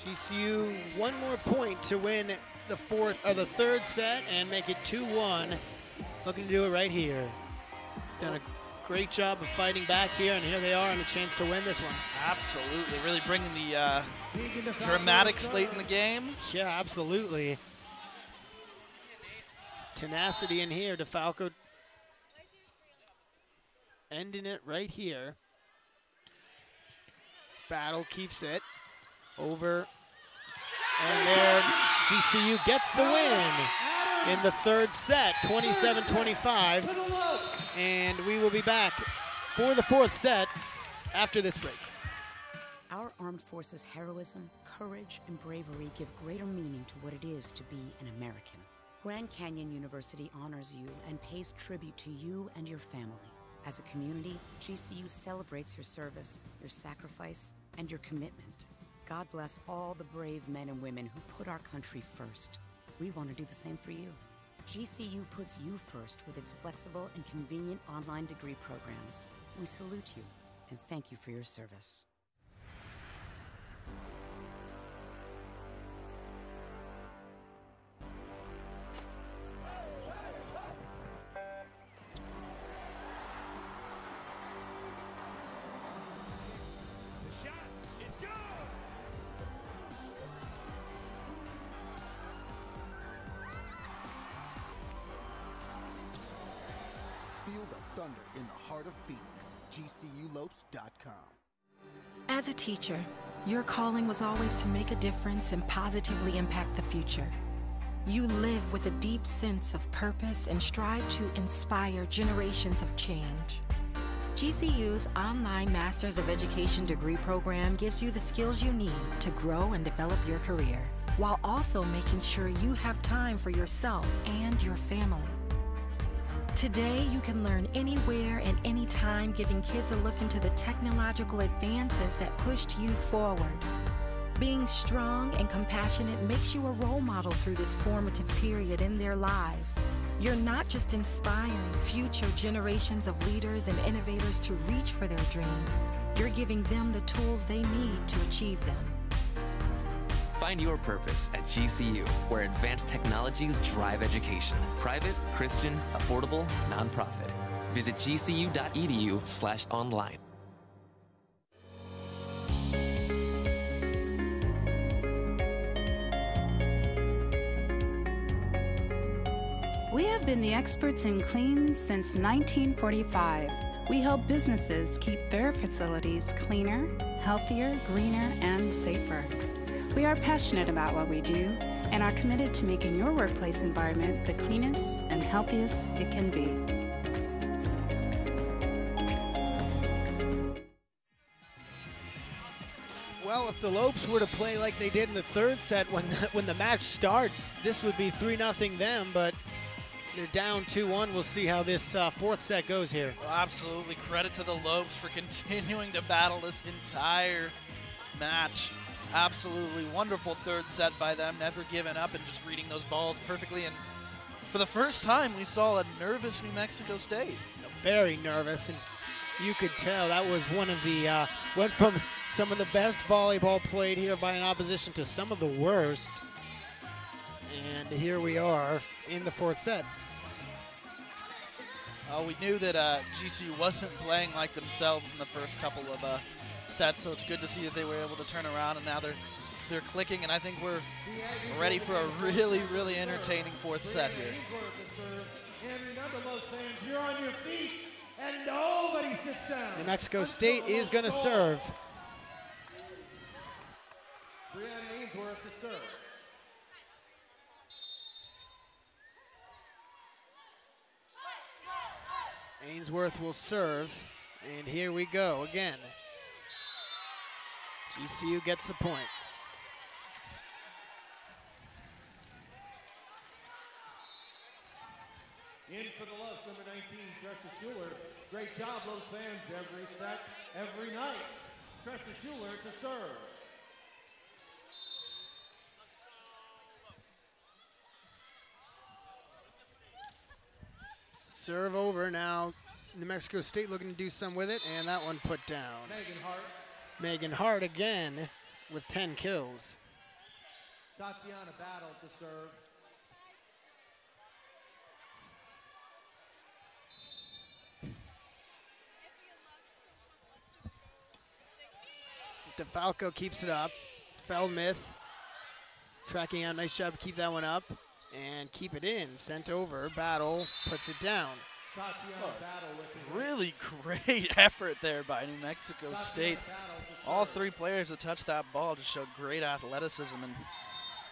GCU one more point to win the third set and make it 2-1. Looking to do it right here. Done a great job of fighting back here, and here they are and a chance to win this one. Absolutely, really bringing the dramatics late in the game. Yeah, absolutely. Tenacity in here. DeFalco ending it right here. Battle keeps it over, and there GCU gets the win in the third set, 27-25. And we will be back for the fourth set after this break. Our armed forces' heroism, courage, and bravery give greater meaning to what it is to be an American. Grand Canyon University honors you and pays tribute to you and your family. As a community, GCU celebrates your service, your sacrifice, and your commitment. God bless all the brave men and women who put our country first. We want to do the same for you. GCU puts you first with its flexible and convenient online degree programs. We salute you and thank you for your service. thunder in the heart of Phoenix. GCULopes.com. As a teacher, your calling was always to make a difference and positively impact the future. You live with a deep sense of purpose and strive to inspire generations of change. GCU's online Masters of Education degree program gives you the skills you need to grow and develop your career, while also making sure you have time for yourself and your family. Today, you can learn anywhere and anytime, giving kids a look into the technological advances that pushed you forward. Being strong and compassionate makes you a role model through this formative period in their lives. You're not just inspiring future generations of leaders and innovators to reach for their dreams. You're giving them the tools they need to achieve them. Find your purpose at GCU, where advanced technologies drive education. Private, Christian, affordable, nonprofit. Visit gcu.edu/online. We have been the experts in clean since 1945. We help businesses keep their facilities cleaner, healthier, greener, and safer. We are passionate about what we do and are committed to making your workplace environment the cleanest and healthiest it can be. Well, if the Lopes were to play like they did in the third set when the match starts, this would be 3-0 them, but they're down 2-1. We'll see how this fourth set goes here. Well, absolutely. Credit to the Lopes for continuing to battle this entire match. Absolutely wonderful third set by them, never giving up and just reading those balls perfectly. And for the first time, we saw a nervous New Mexico State. Very nervous, and you could tell that was one of the, went from some of the best volleyball played here by an opposition to some of the worst. And here we are in the fourth set. We knew that GCU wasn't playing like themselves in the first couple of sets, so it's good to see that they were able to turn around, and now they're clicking, and I think we're ready for a really, really entertaining fourth set here. And remember, Lopes fans, you're on your feet, and nobody sits down. New Mexico State is going to serve. Brianna Ainsworth to serve. Ainsworth will serve, and here we go again. GCU gets the point. In for the Lopes, number 19, Tressa Schuler. Great job, Lopes fans, every set, every night. Tressa Schuler to serve. Serve over now. New Mexico State looking to do some with it, and that one put down. Megan Hart. Megan Hart again with 10 kills. Tatiana Battle to serve. DeFalco keeps it up. Feldmith tracking out. Nice job to keep that one up and keep it in. Sent over. Battle puts it down. Really great effort there by New Mexico State. All three players that touched that ball just showed great athleticism and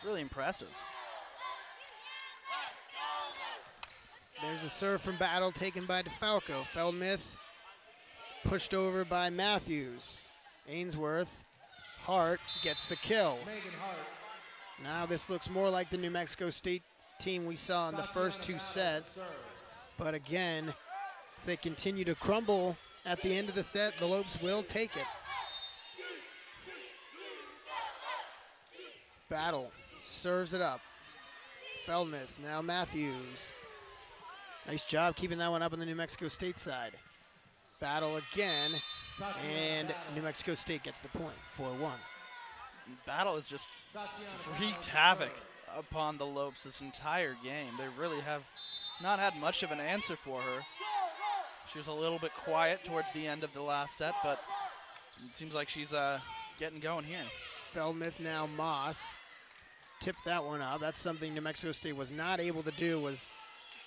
really impressive. There's a serve from Battle taken by DeFalco. Feldmith pushed over by Matthews. Ainsworth. Hart gets the kill. Megan Hart. Now this looks more like the New Mexico State team we saw in the first two sets. But again, if they continue to crumble at the end of the set, the Lopes will take it. Battle serves it up. Feldmith, now Matthews. Nice job keeping that one up on the New Mexico State side. Battle again, and New Mexico State gets the point, 4-1. Battle has just wreaked havoc upon the Lopes this entire game. They really have not had much of an answer for her. She was a little bit quiet towards the end of the last set, but it seems like she's getting going here. Feldmith, now Moss. Tipped that one up. That's something New Mexico State was not able to do, was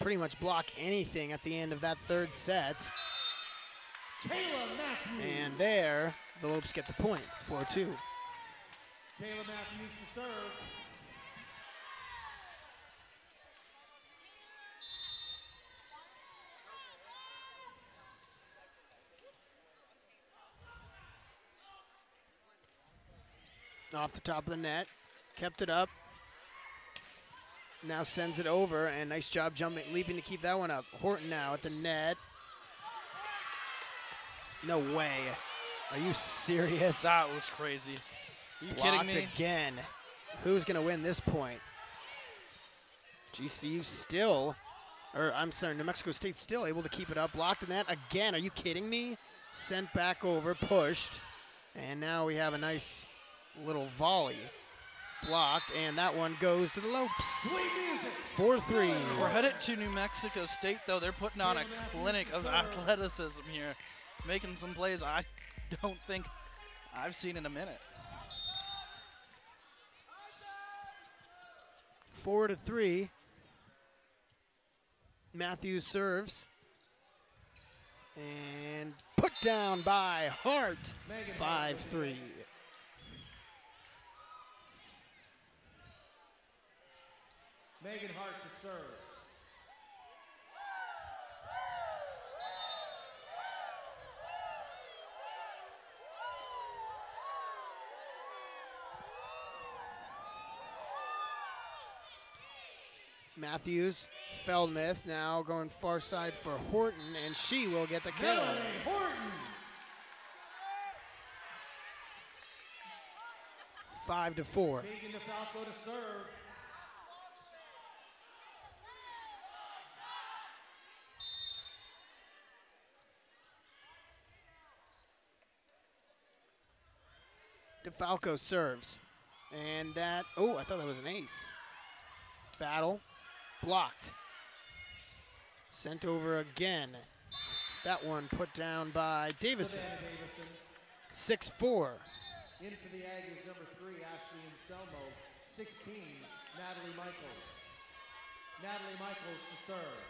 pretty much block anything at the end of that third set. Kayla Matthews. And there, the Lopes get the point, 4-2. Kayla Matthews to serve. Off the top of the net, kept it up. Now sends it over, and nice job leaping to keep that one up. Horton now at the net. No way. Are you serious? That was crazy. Are you Blocked kidding me? again. Who's going to win this point? GCU still, or I'm sorry, New Mexico State still able to keep it up. Blocked in that again. Are you kidding me? Sent back over, pushed. And now we have a nice little volley. Blocked, and that one goes to the Lopes. 4-3. We're headed to New Mexico State, though. They're putting on a clinic of athleticism here, making some plays I don't think I've seen in a minute. 4-3. Matthews serves. And put down by Hart. 5-3. Megan Hart to serve. Matthews, Feldmith now going far side for Horton, and she will get the kill. Melanie Horton. 5-4. Taking the Falco to serve. DeFalco serves. And that, oh, I thought that was an ace. Battle, blocked. Sent over again. That one put down by Davison. 6-4. In for the Aggies, number 3, Ashley Anselmo. 16, Natalie Michaels. Natalie Michaels to serve.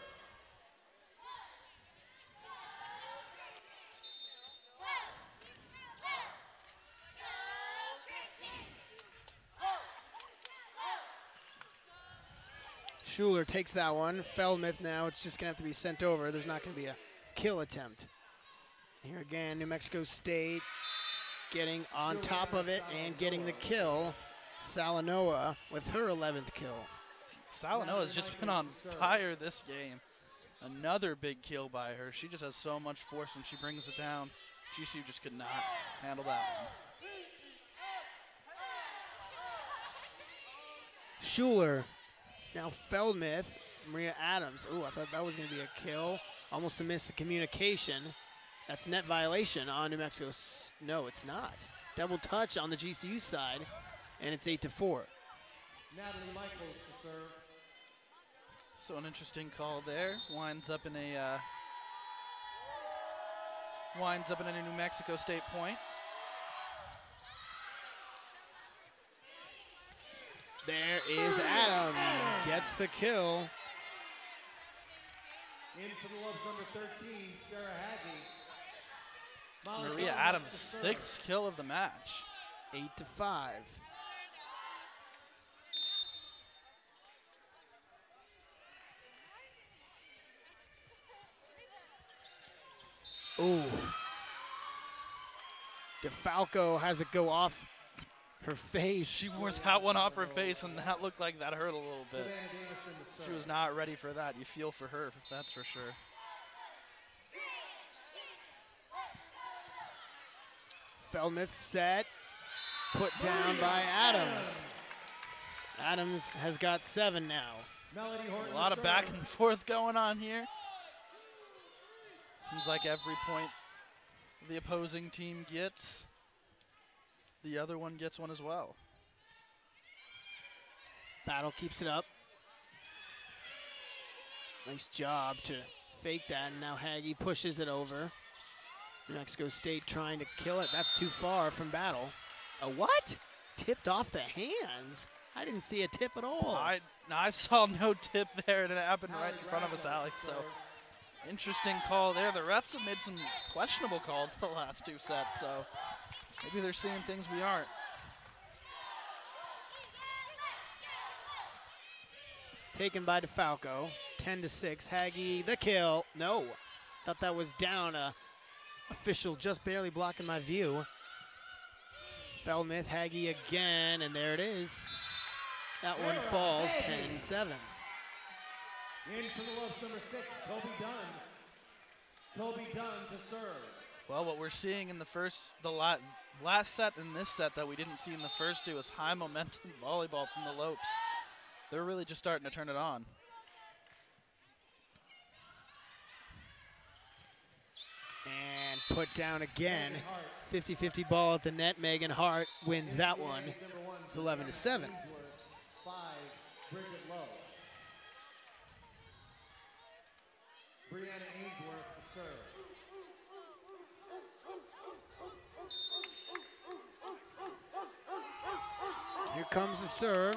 Schuler takes that one. Feldmith now, it's just going to have to be sent over. There's not going to be a kill attempt. Here again, New Mexico State getting on top of it and getting the kill. Salanoa with her 11th kill. Salanoa's just been on fire this game. Another big kill by her. She just has so much force when she brings it down. GCU just could not handle that one. Schuler. Now Feldmith, Maria Adams. Oh, I thought that was going to be a kill. Almost a miss of communication. That's net violation on New Mexico. No, it's not. Double touch on the GCU side, and it's 8-4. Natalie Michaels to serve. So an interesting call there. Winds up in a New Mexico State point. There is Adams. Gets the kill. In for the Lopes, number 13, Sarah Haggy. Maria Adams, 6th kill of the match. 8-5. Ooh. DeFalco has it go off her face. She wore that one off her face, and that looked like that hurt a little bit. She was not ready for that. You feel for her, that's for sure. Feldmith set, put down by Adams. Adams has got 7 now. A lot of back and forth going on here. Seems like every point the opposing team gets, the other one gets one as well. Battle keeps it up. Nice job to fake that, and now Haggy pushes it over. New Mexico State trying to kill it. That's too far from Battle. A what? Tipped off the hands. I didn't see a tip at all. I saw no tip there, and it happened right in front of us, Alex. So interesting call there. The refs have made some questionable calls the last 2 sets, so maybe they're seeing things we aren't. Taken by DeFalco, 10-6. Haggy, the kill. No, thought that was down. Official just barely blocking my view. Feldmith, Haggy again, and there it is. That one falls, 10-7. In for the Lopes, number 6, Kobe Dunn. Kobe Dunn to serve. Well, what we're seeing in the last set and this set that we didn't see in the first 2 is high momentum volleyball from the Lopes. They're really just starting to turn it on. And put down again. 50-50 ball at the net. Megan Hart wins that one. It's 11-7. 5, Bridget Lowe. Brianna Ainsworth to serve. Here comes the serve.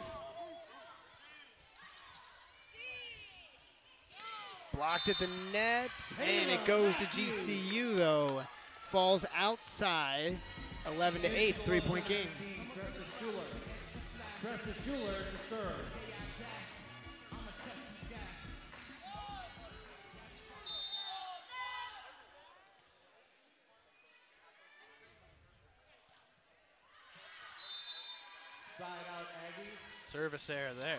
Blocked at the net, and it goes to GCU though. Falls outside, 11-8, 3-point game. Tressa Schuler to serve. Side out Aggies. Service error there.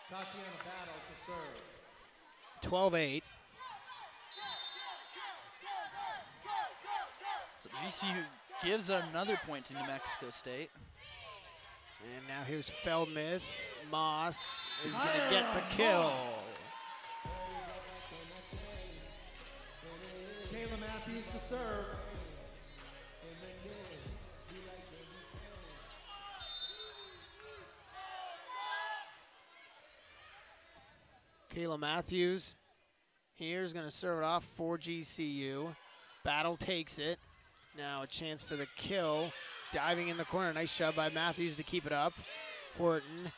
Tatiana Battle to serve. 12-8. So GCU gives another point to New Mexico State. And now here's Feldmith. Moss is going to get the kill. Kayla Matthews to serve. Kayla Matthews here's going to serve it off for GCU. Battle takes it. Now a chance for the kill. Diving in the corner. Nice job by Matthews to keep it up. Horton.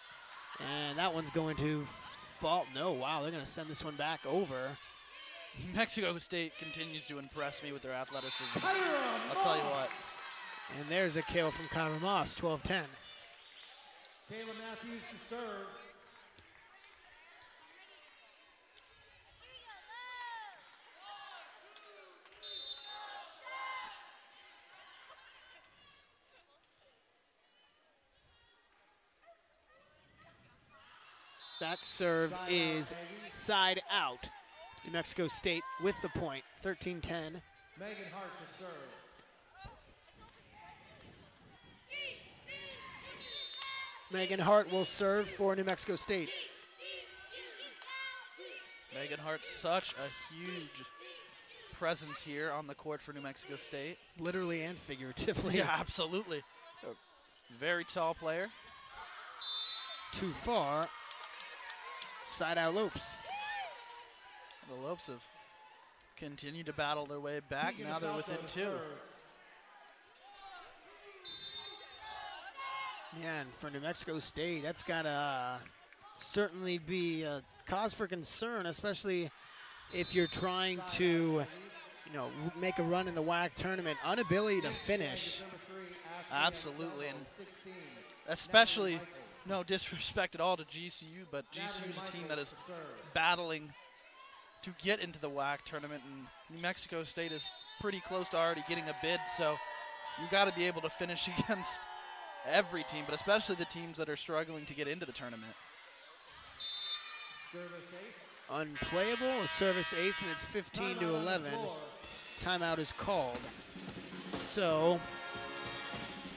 And that one's going to fall. No, wow, they're going to send this one back over. New Mexico State continues to impress me with their athleticism. I'll tell you what. And there's a kill from Kyra Moss, 12-10. Kayla Matthews to serve. That serve is side out. New Mexico State with the point, 13-10. Megan Hart to serve. Megan Hart will serve for New Mexico State. Megan Hart, such a huge presence here on the court for New Mexico State. Literally and figuratively. Yeah, absolutely. A very tall player. Too far. Side out Lopes. The Lopes have continued to battle their way back. Now they're within 2. Yeah, and for New Mexico State, that's got to certainly be a cause for concern, especially if you're trying to, make a run in the WAC tournament. Inability to finish. Absolutely, and especially, no disrespect at all to GCU, but GCU is a team that is battling to get into the WAC tournament, and New Mexico State is pretty close to already getting a bid, so you got to be able to finish against every team, but especially the teams that are struggling to get into the tournament. Service ace. Unplayable, a service ace, and it's 15-11. Timeout is called. So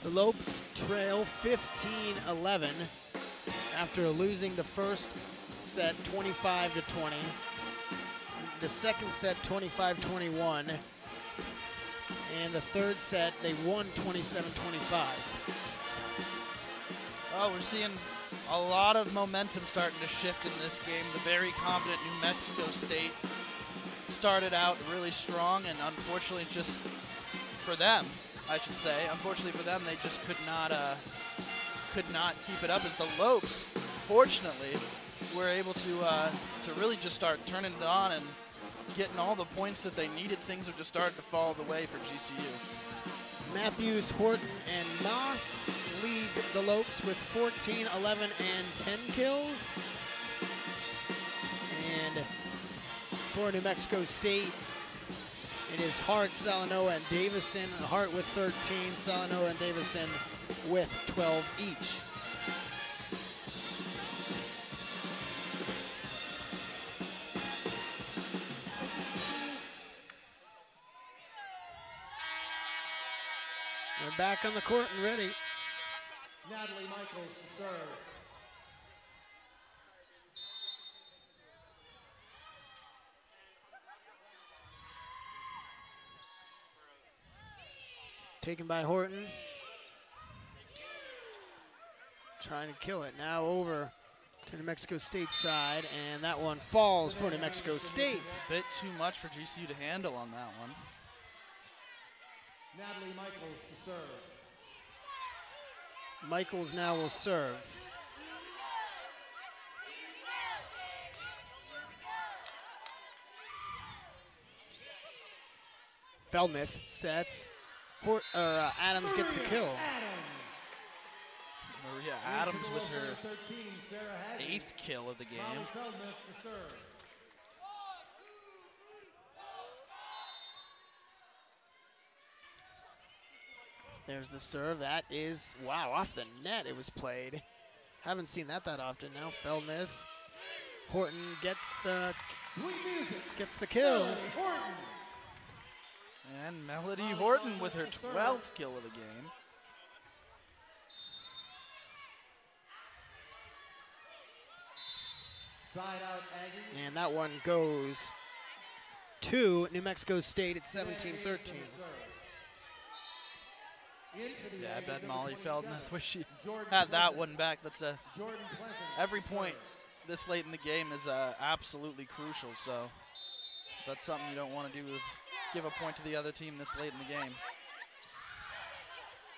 the Lopes trail 15-11 after losing the first set 25-20. The second set 25-21. And the third set they won 27-25. Oh, we're seeing a lot of momentum starting to shift in this game. The very confident New Mexico State started out really strong, and unfortunately just for them, I should say, unfortunately for them, they just could not could not keep it up as the Lopes, fortunately, were able to really just start turning it on and getting all the points that they needed. Things have just started to fall the way for GCU. Matthews, Horton, and Moss lead the Lopes with 14, 11, and 10 kills. And for New Mexico State, it is Hart, Salanoa, and Davison. Hart with 13, Salanoa and Davison with 12 each. They're back on the court and ready. It's Natalie Michaels to serve. Taken by Horton. Trying to kill it. Now over to New Mexico State's side, and that one falls for New Mexico State. A bit too much for GCU to handle on that one. Natalie Michaels to serve. Michaels now will serve. Feldmuth sets. Adams gets the kill. Maria Adams with her 8th kill of the game. There's the serve. That is, wow, off the net it was played. Haven't seen that often now. Feldmuth. Horton gets the kill. And Melody Horton with her 12th kill of the game. Side out Aggies. And that one goes to New Mexico State at 17-13. Yeah, I bet Molly Feldmuth wish she had that one back. That's every point this late in the game is absolutely crucial. So that's something you don't want to do, is give a point to the other team this late in the game.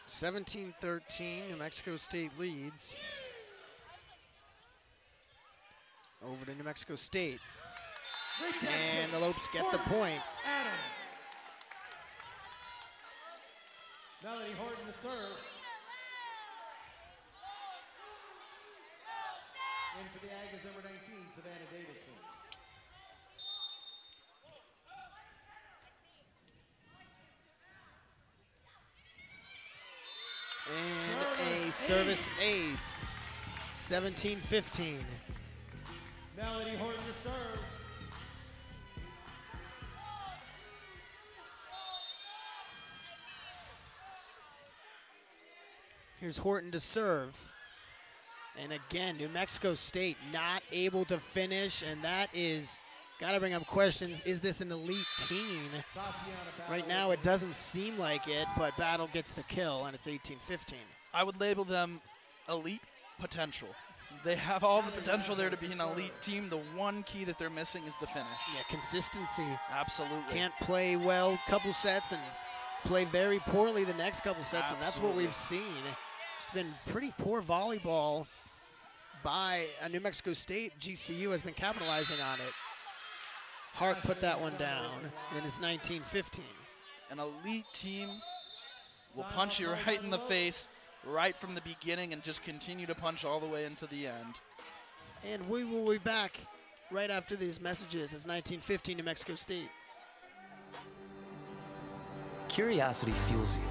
17-13, New Mexico State leads. Over to New Mexico State. And the Lopes get the point. Adams. Melody Horton to serve. In for the Aggies, number 19, Savannah Davison. And a service ace. 17-15. Melody Horton to serve. Here's Horton to serve. And again, New Mexico State not able to finish, and that is, gotta bring up questions. Is this an elite team? Right now it doesn't seem like it, but Battle gets the kill, and it's 18-15. I would label them elite potential. They have all the potential there to be an elite team. The one key that they're missing is the finish. Yeah, consistency. Absolutely. Can't play well couple sets and play very poorly the next couple sets, and that's what we've seen. It's been pretty poor volleyball by New Mexico State. GCU has been capitalizing on it. Hart put that one down, and it's 19-15. An elite team will punch you right in the face right from the beginning and just continue to punch all the way into the end. And we will be back right after these messages. It's 19-15 New Mexico State. Curiosity fuels you.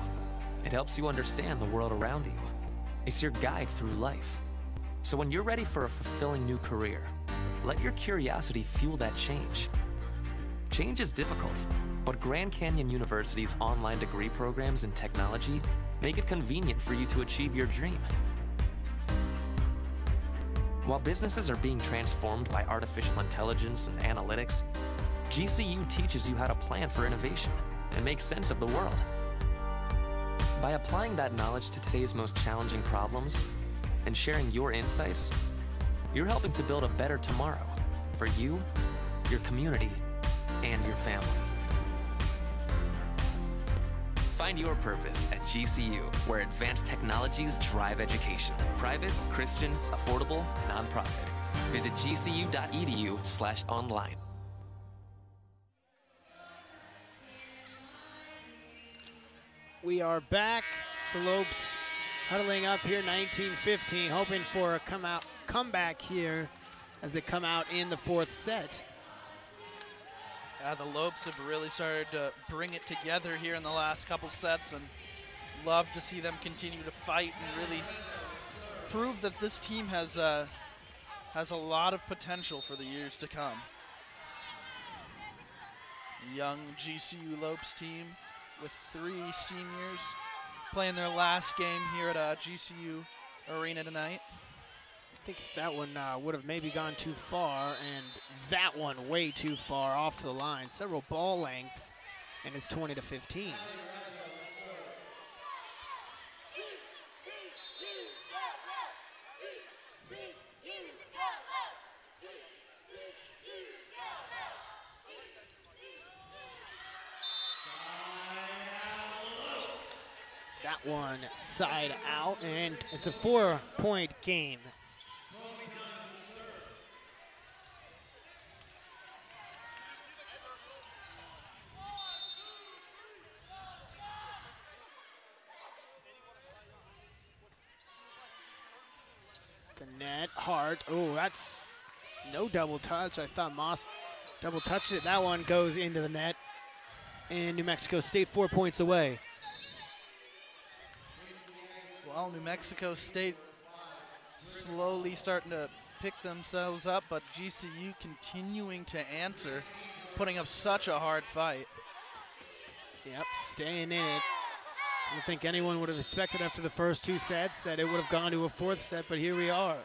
It helps you understand the world around you. It's your guide through life. So when you're ready for a fulfilling new career, let your curiosity fuel that change. Change is difficult, but Grand Canyon University's online degree programs in technology make it convenient for you to achieve your dream. While businesses are being transformed by artificial intelligence and analytics, GCU teaches you how to plan for innovation and make sense of the world. By applying that knowledge to today's most challenging problems and sharing your insights, you're helping to build a better tomorrow for you, your community, and your family. Find your purpose at GCU, where advanced technologies drive education. Private, Christian, affordable, nonprofit. Visit gcu.edu/online. We are back. The Lopes huddling up here, 19-15, hoping for a comeback here as they come out in the fourth set. The Lopes have really started to bring it together here in the last couple sets, and love to see them continue to fight and really prove that this team has a lot of potential for the years to come. Young GCU Lopes team with 3 seniors playing their last game here at GCU Arena tonight. I think that one would have maybe gone too far, and that one way too far off the line. Several ball lengths, and it's 20-15. That one side out, and it's a 4-point game. The net, Hart. Oh, that's no double touch. I thought Moss double touched it. That one goes into the net, and New Mexico State 4 points away. Well, New Mexico State slowly starting to pick themselves up, but GCU continuing to answer, putting up such a hard fight. Yep, staying in it. I don't think anyone would have expected after the first 2 sets that it would have gone to a 4th set, but here we are.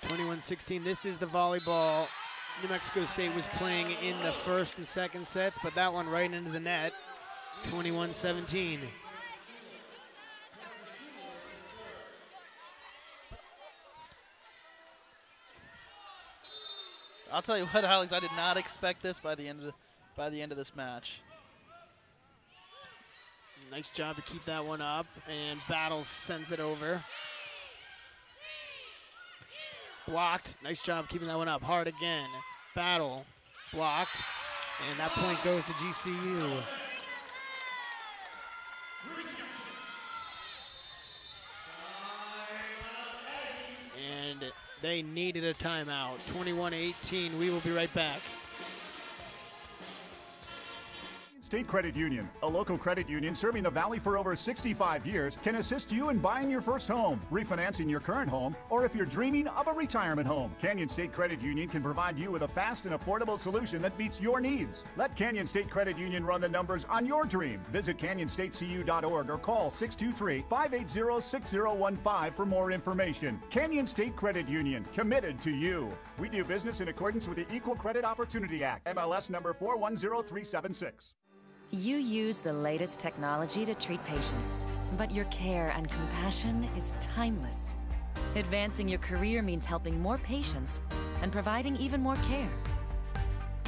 21-16, this is the volleyball New Mexico State was playing in the first and second sets, but that one right into the net, 21-17. I'll tell you what, Alex, I did not expect this by the end of this match. Nice job to keep that one up, and Battles sends it over. Blocked. Nice job keeping that one up. Hard again. Battle blocked, and that point goes to GCU. And they needed a timeout. 21-18. We will be right back. State Credit Union, a local credit union serving the Valley for over 65 years, can assist you in buying your first home, refinancing your current home, or if you're dreaming of a retirement home. Canyon State Credit Union can provide you with a fast and affordable solution that meets your needs. Let Canyon State Credit Union run the numbers on your dream. Visit canyonstatecu.org or call 623-580-6015 for more information. Canyon State Credit Union, committed to you. We do business in accordance with the Equal Credit Opportunity Act, MLS number 410376. You use the latest technology to treat patients, but your care and compassion is timeless. Advancing your career means helping more patients and providing even more care.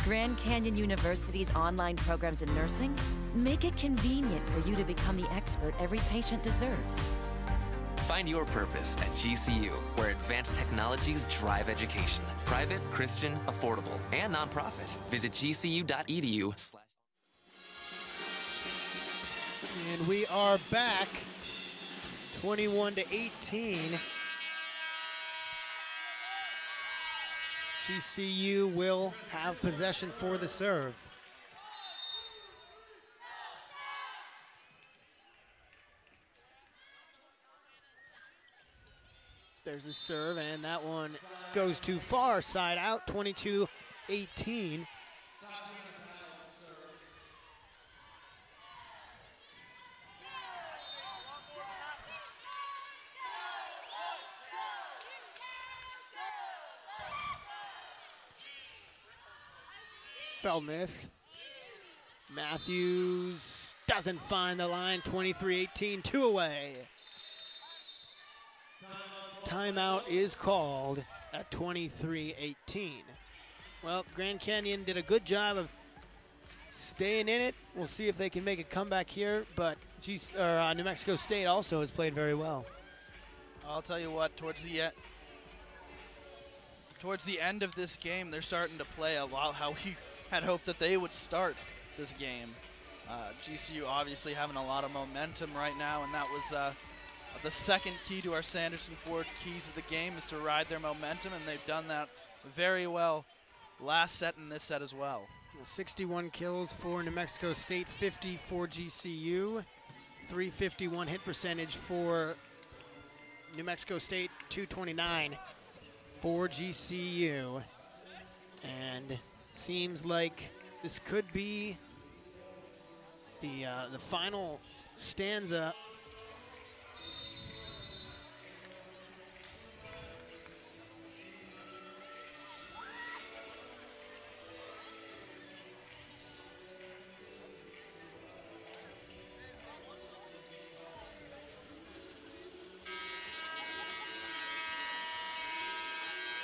Grand Canyon University's online programs in nursing make it convenient for you to become the expert every patient deserves. Find your purpose at GCU, where advanced technologies drive education. Private, Christian, affordable, and nonprofit. Visit gcu.edu/. And we are back, 21-18. GCU will have possession for the serve. There's a serve, and that one goes too far, side out, 22-18. Feldmuth. Matthews doesn't find the line, 23-18, 2 away. Timeout is called at 23-18. Well, Grand Canyon did a good job of staying in it. We'll see if they can make a comeback here, but New Mexico State also has played very well. I'll tell you what, towards the end of this game, they're starting to play a lot how we had hoped that they would start this game. GCU obviously having a lot of momentum right now, and that was the second key to our Sanderson Ford keys of the game, is to ride their momentum, and they've done that very well last set and this set as well. 61 kills for New Mexico State, 50 for GCU, 351 hit percentage for New Mexico State, 229 for GCU. And seems like this could be the final stanza.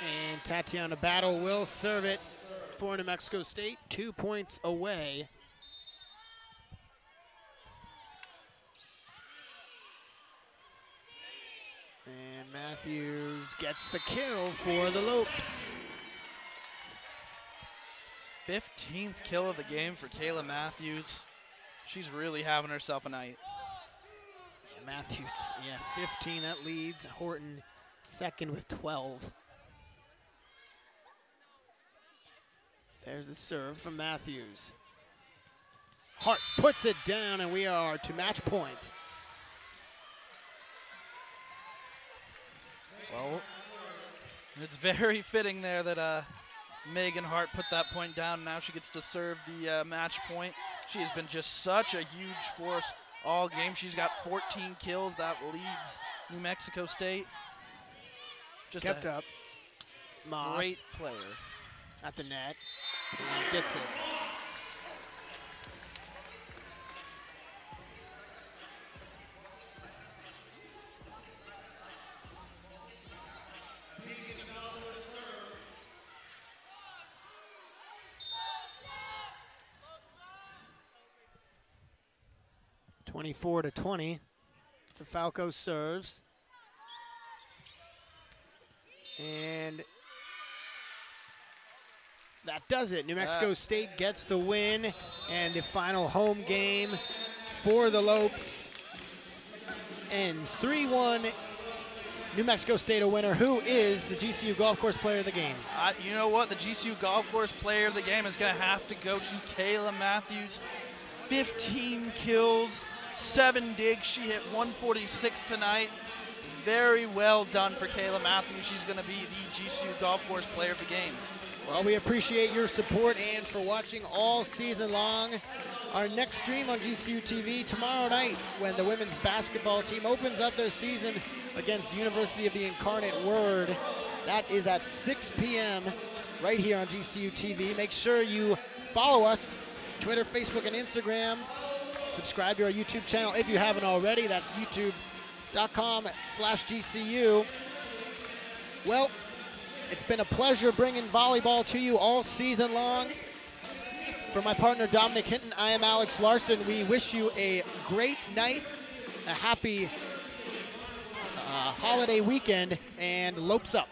And Tatiana Battle will serve it for New Mexico State, 2 points away. And Matthews gets the kill for the Lopes. 15th kill of the game for Kayla Matthews. She's really having herself a night. Yeah, Matthews, 15, that leads Horton second with 12. There's the serve from Matthews. Hart puts it down, and we are to match point. Well, it's very fitting there that Megan Hart put that point down. Now she gets to serve the match point. She has been just such a huge force all game. She's got 14 kills. That leads New Mexico State. Just kept up. Moss great player. At the net. And gets it. (24-20). Falco serves. And that does it. New Mexico State gets the win, and the final home game for the Lopes ends 3-1. New Mexico State a winner. Who is the GCU Golf Course Player of the game? You know what? The GCU Golf Course Player of the game is going to have to go to Kayla Matthews. 15 kills, 7 digs. She hit 146 tonight. Very well done for Kayla Matthews. She's going to be the GCU Golf Course Player of the game. Well, we appreciate your support and for watching all season long. Our next stream on GCU TV tomorrow night, when the women's basketball team opens up their season against University of the Incarnate Word. That is at 6 p.m. right here on GCU TV. Make sure you follow us, Twitter, Facebook, and Instagram. Subscribe to our YouTube channel if you haven't already. That's youtube.com/GCU. Well, it's been a pleasure bringing volleyball to you all season long. For my partner, Dominic Hinton, I am Alex Larson. We wish you a great night, a happy holiday weekend, and Lopes up.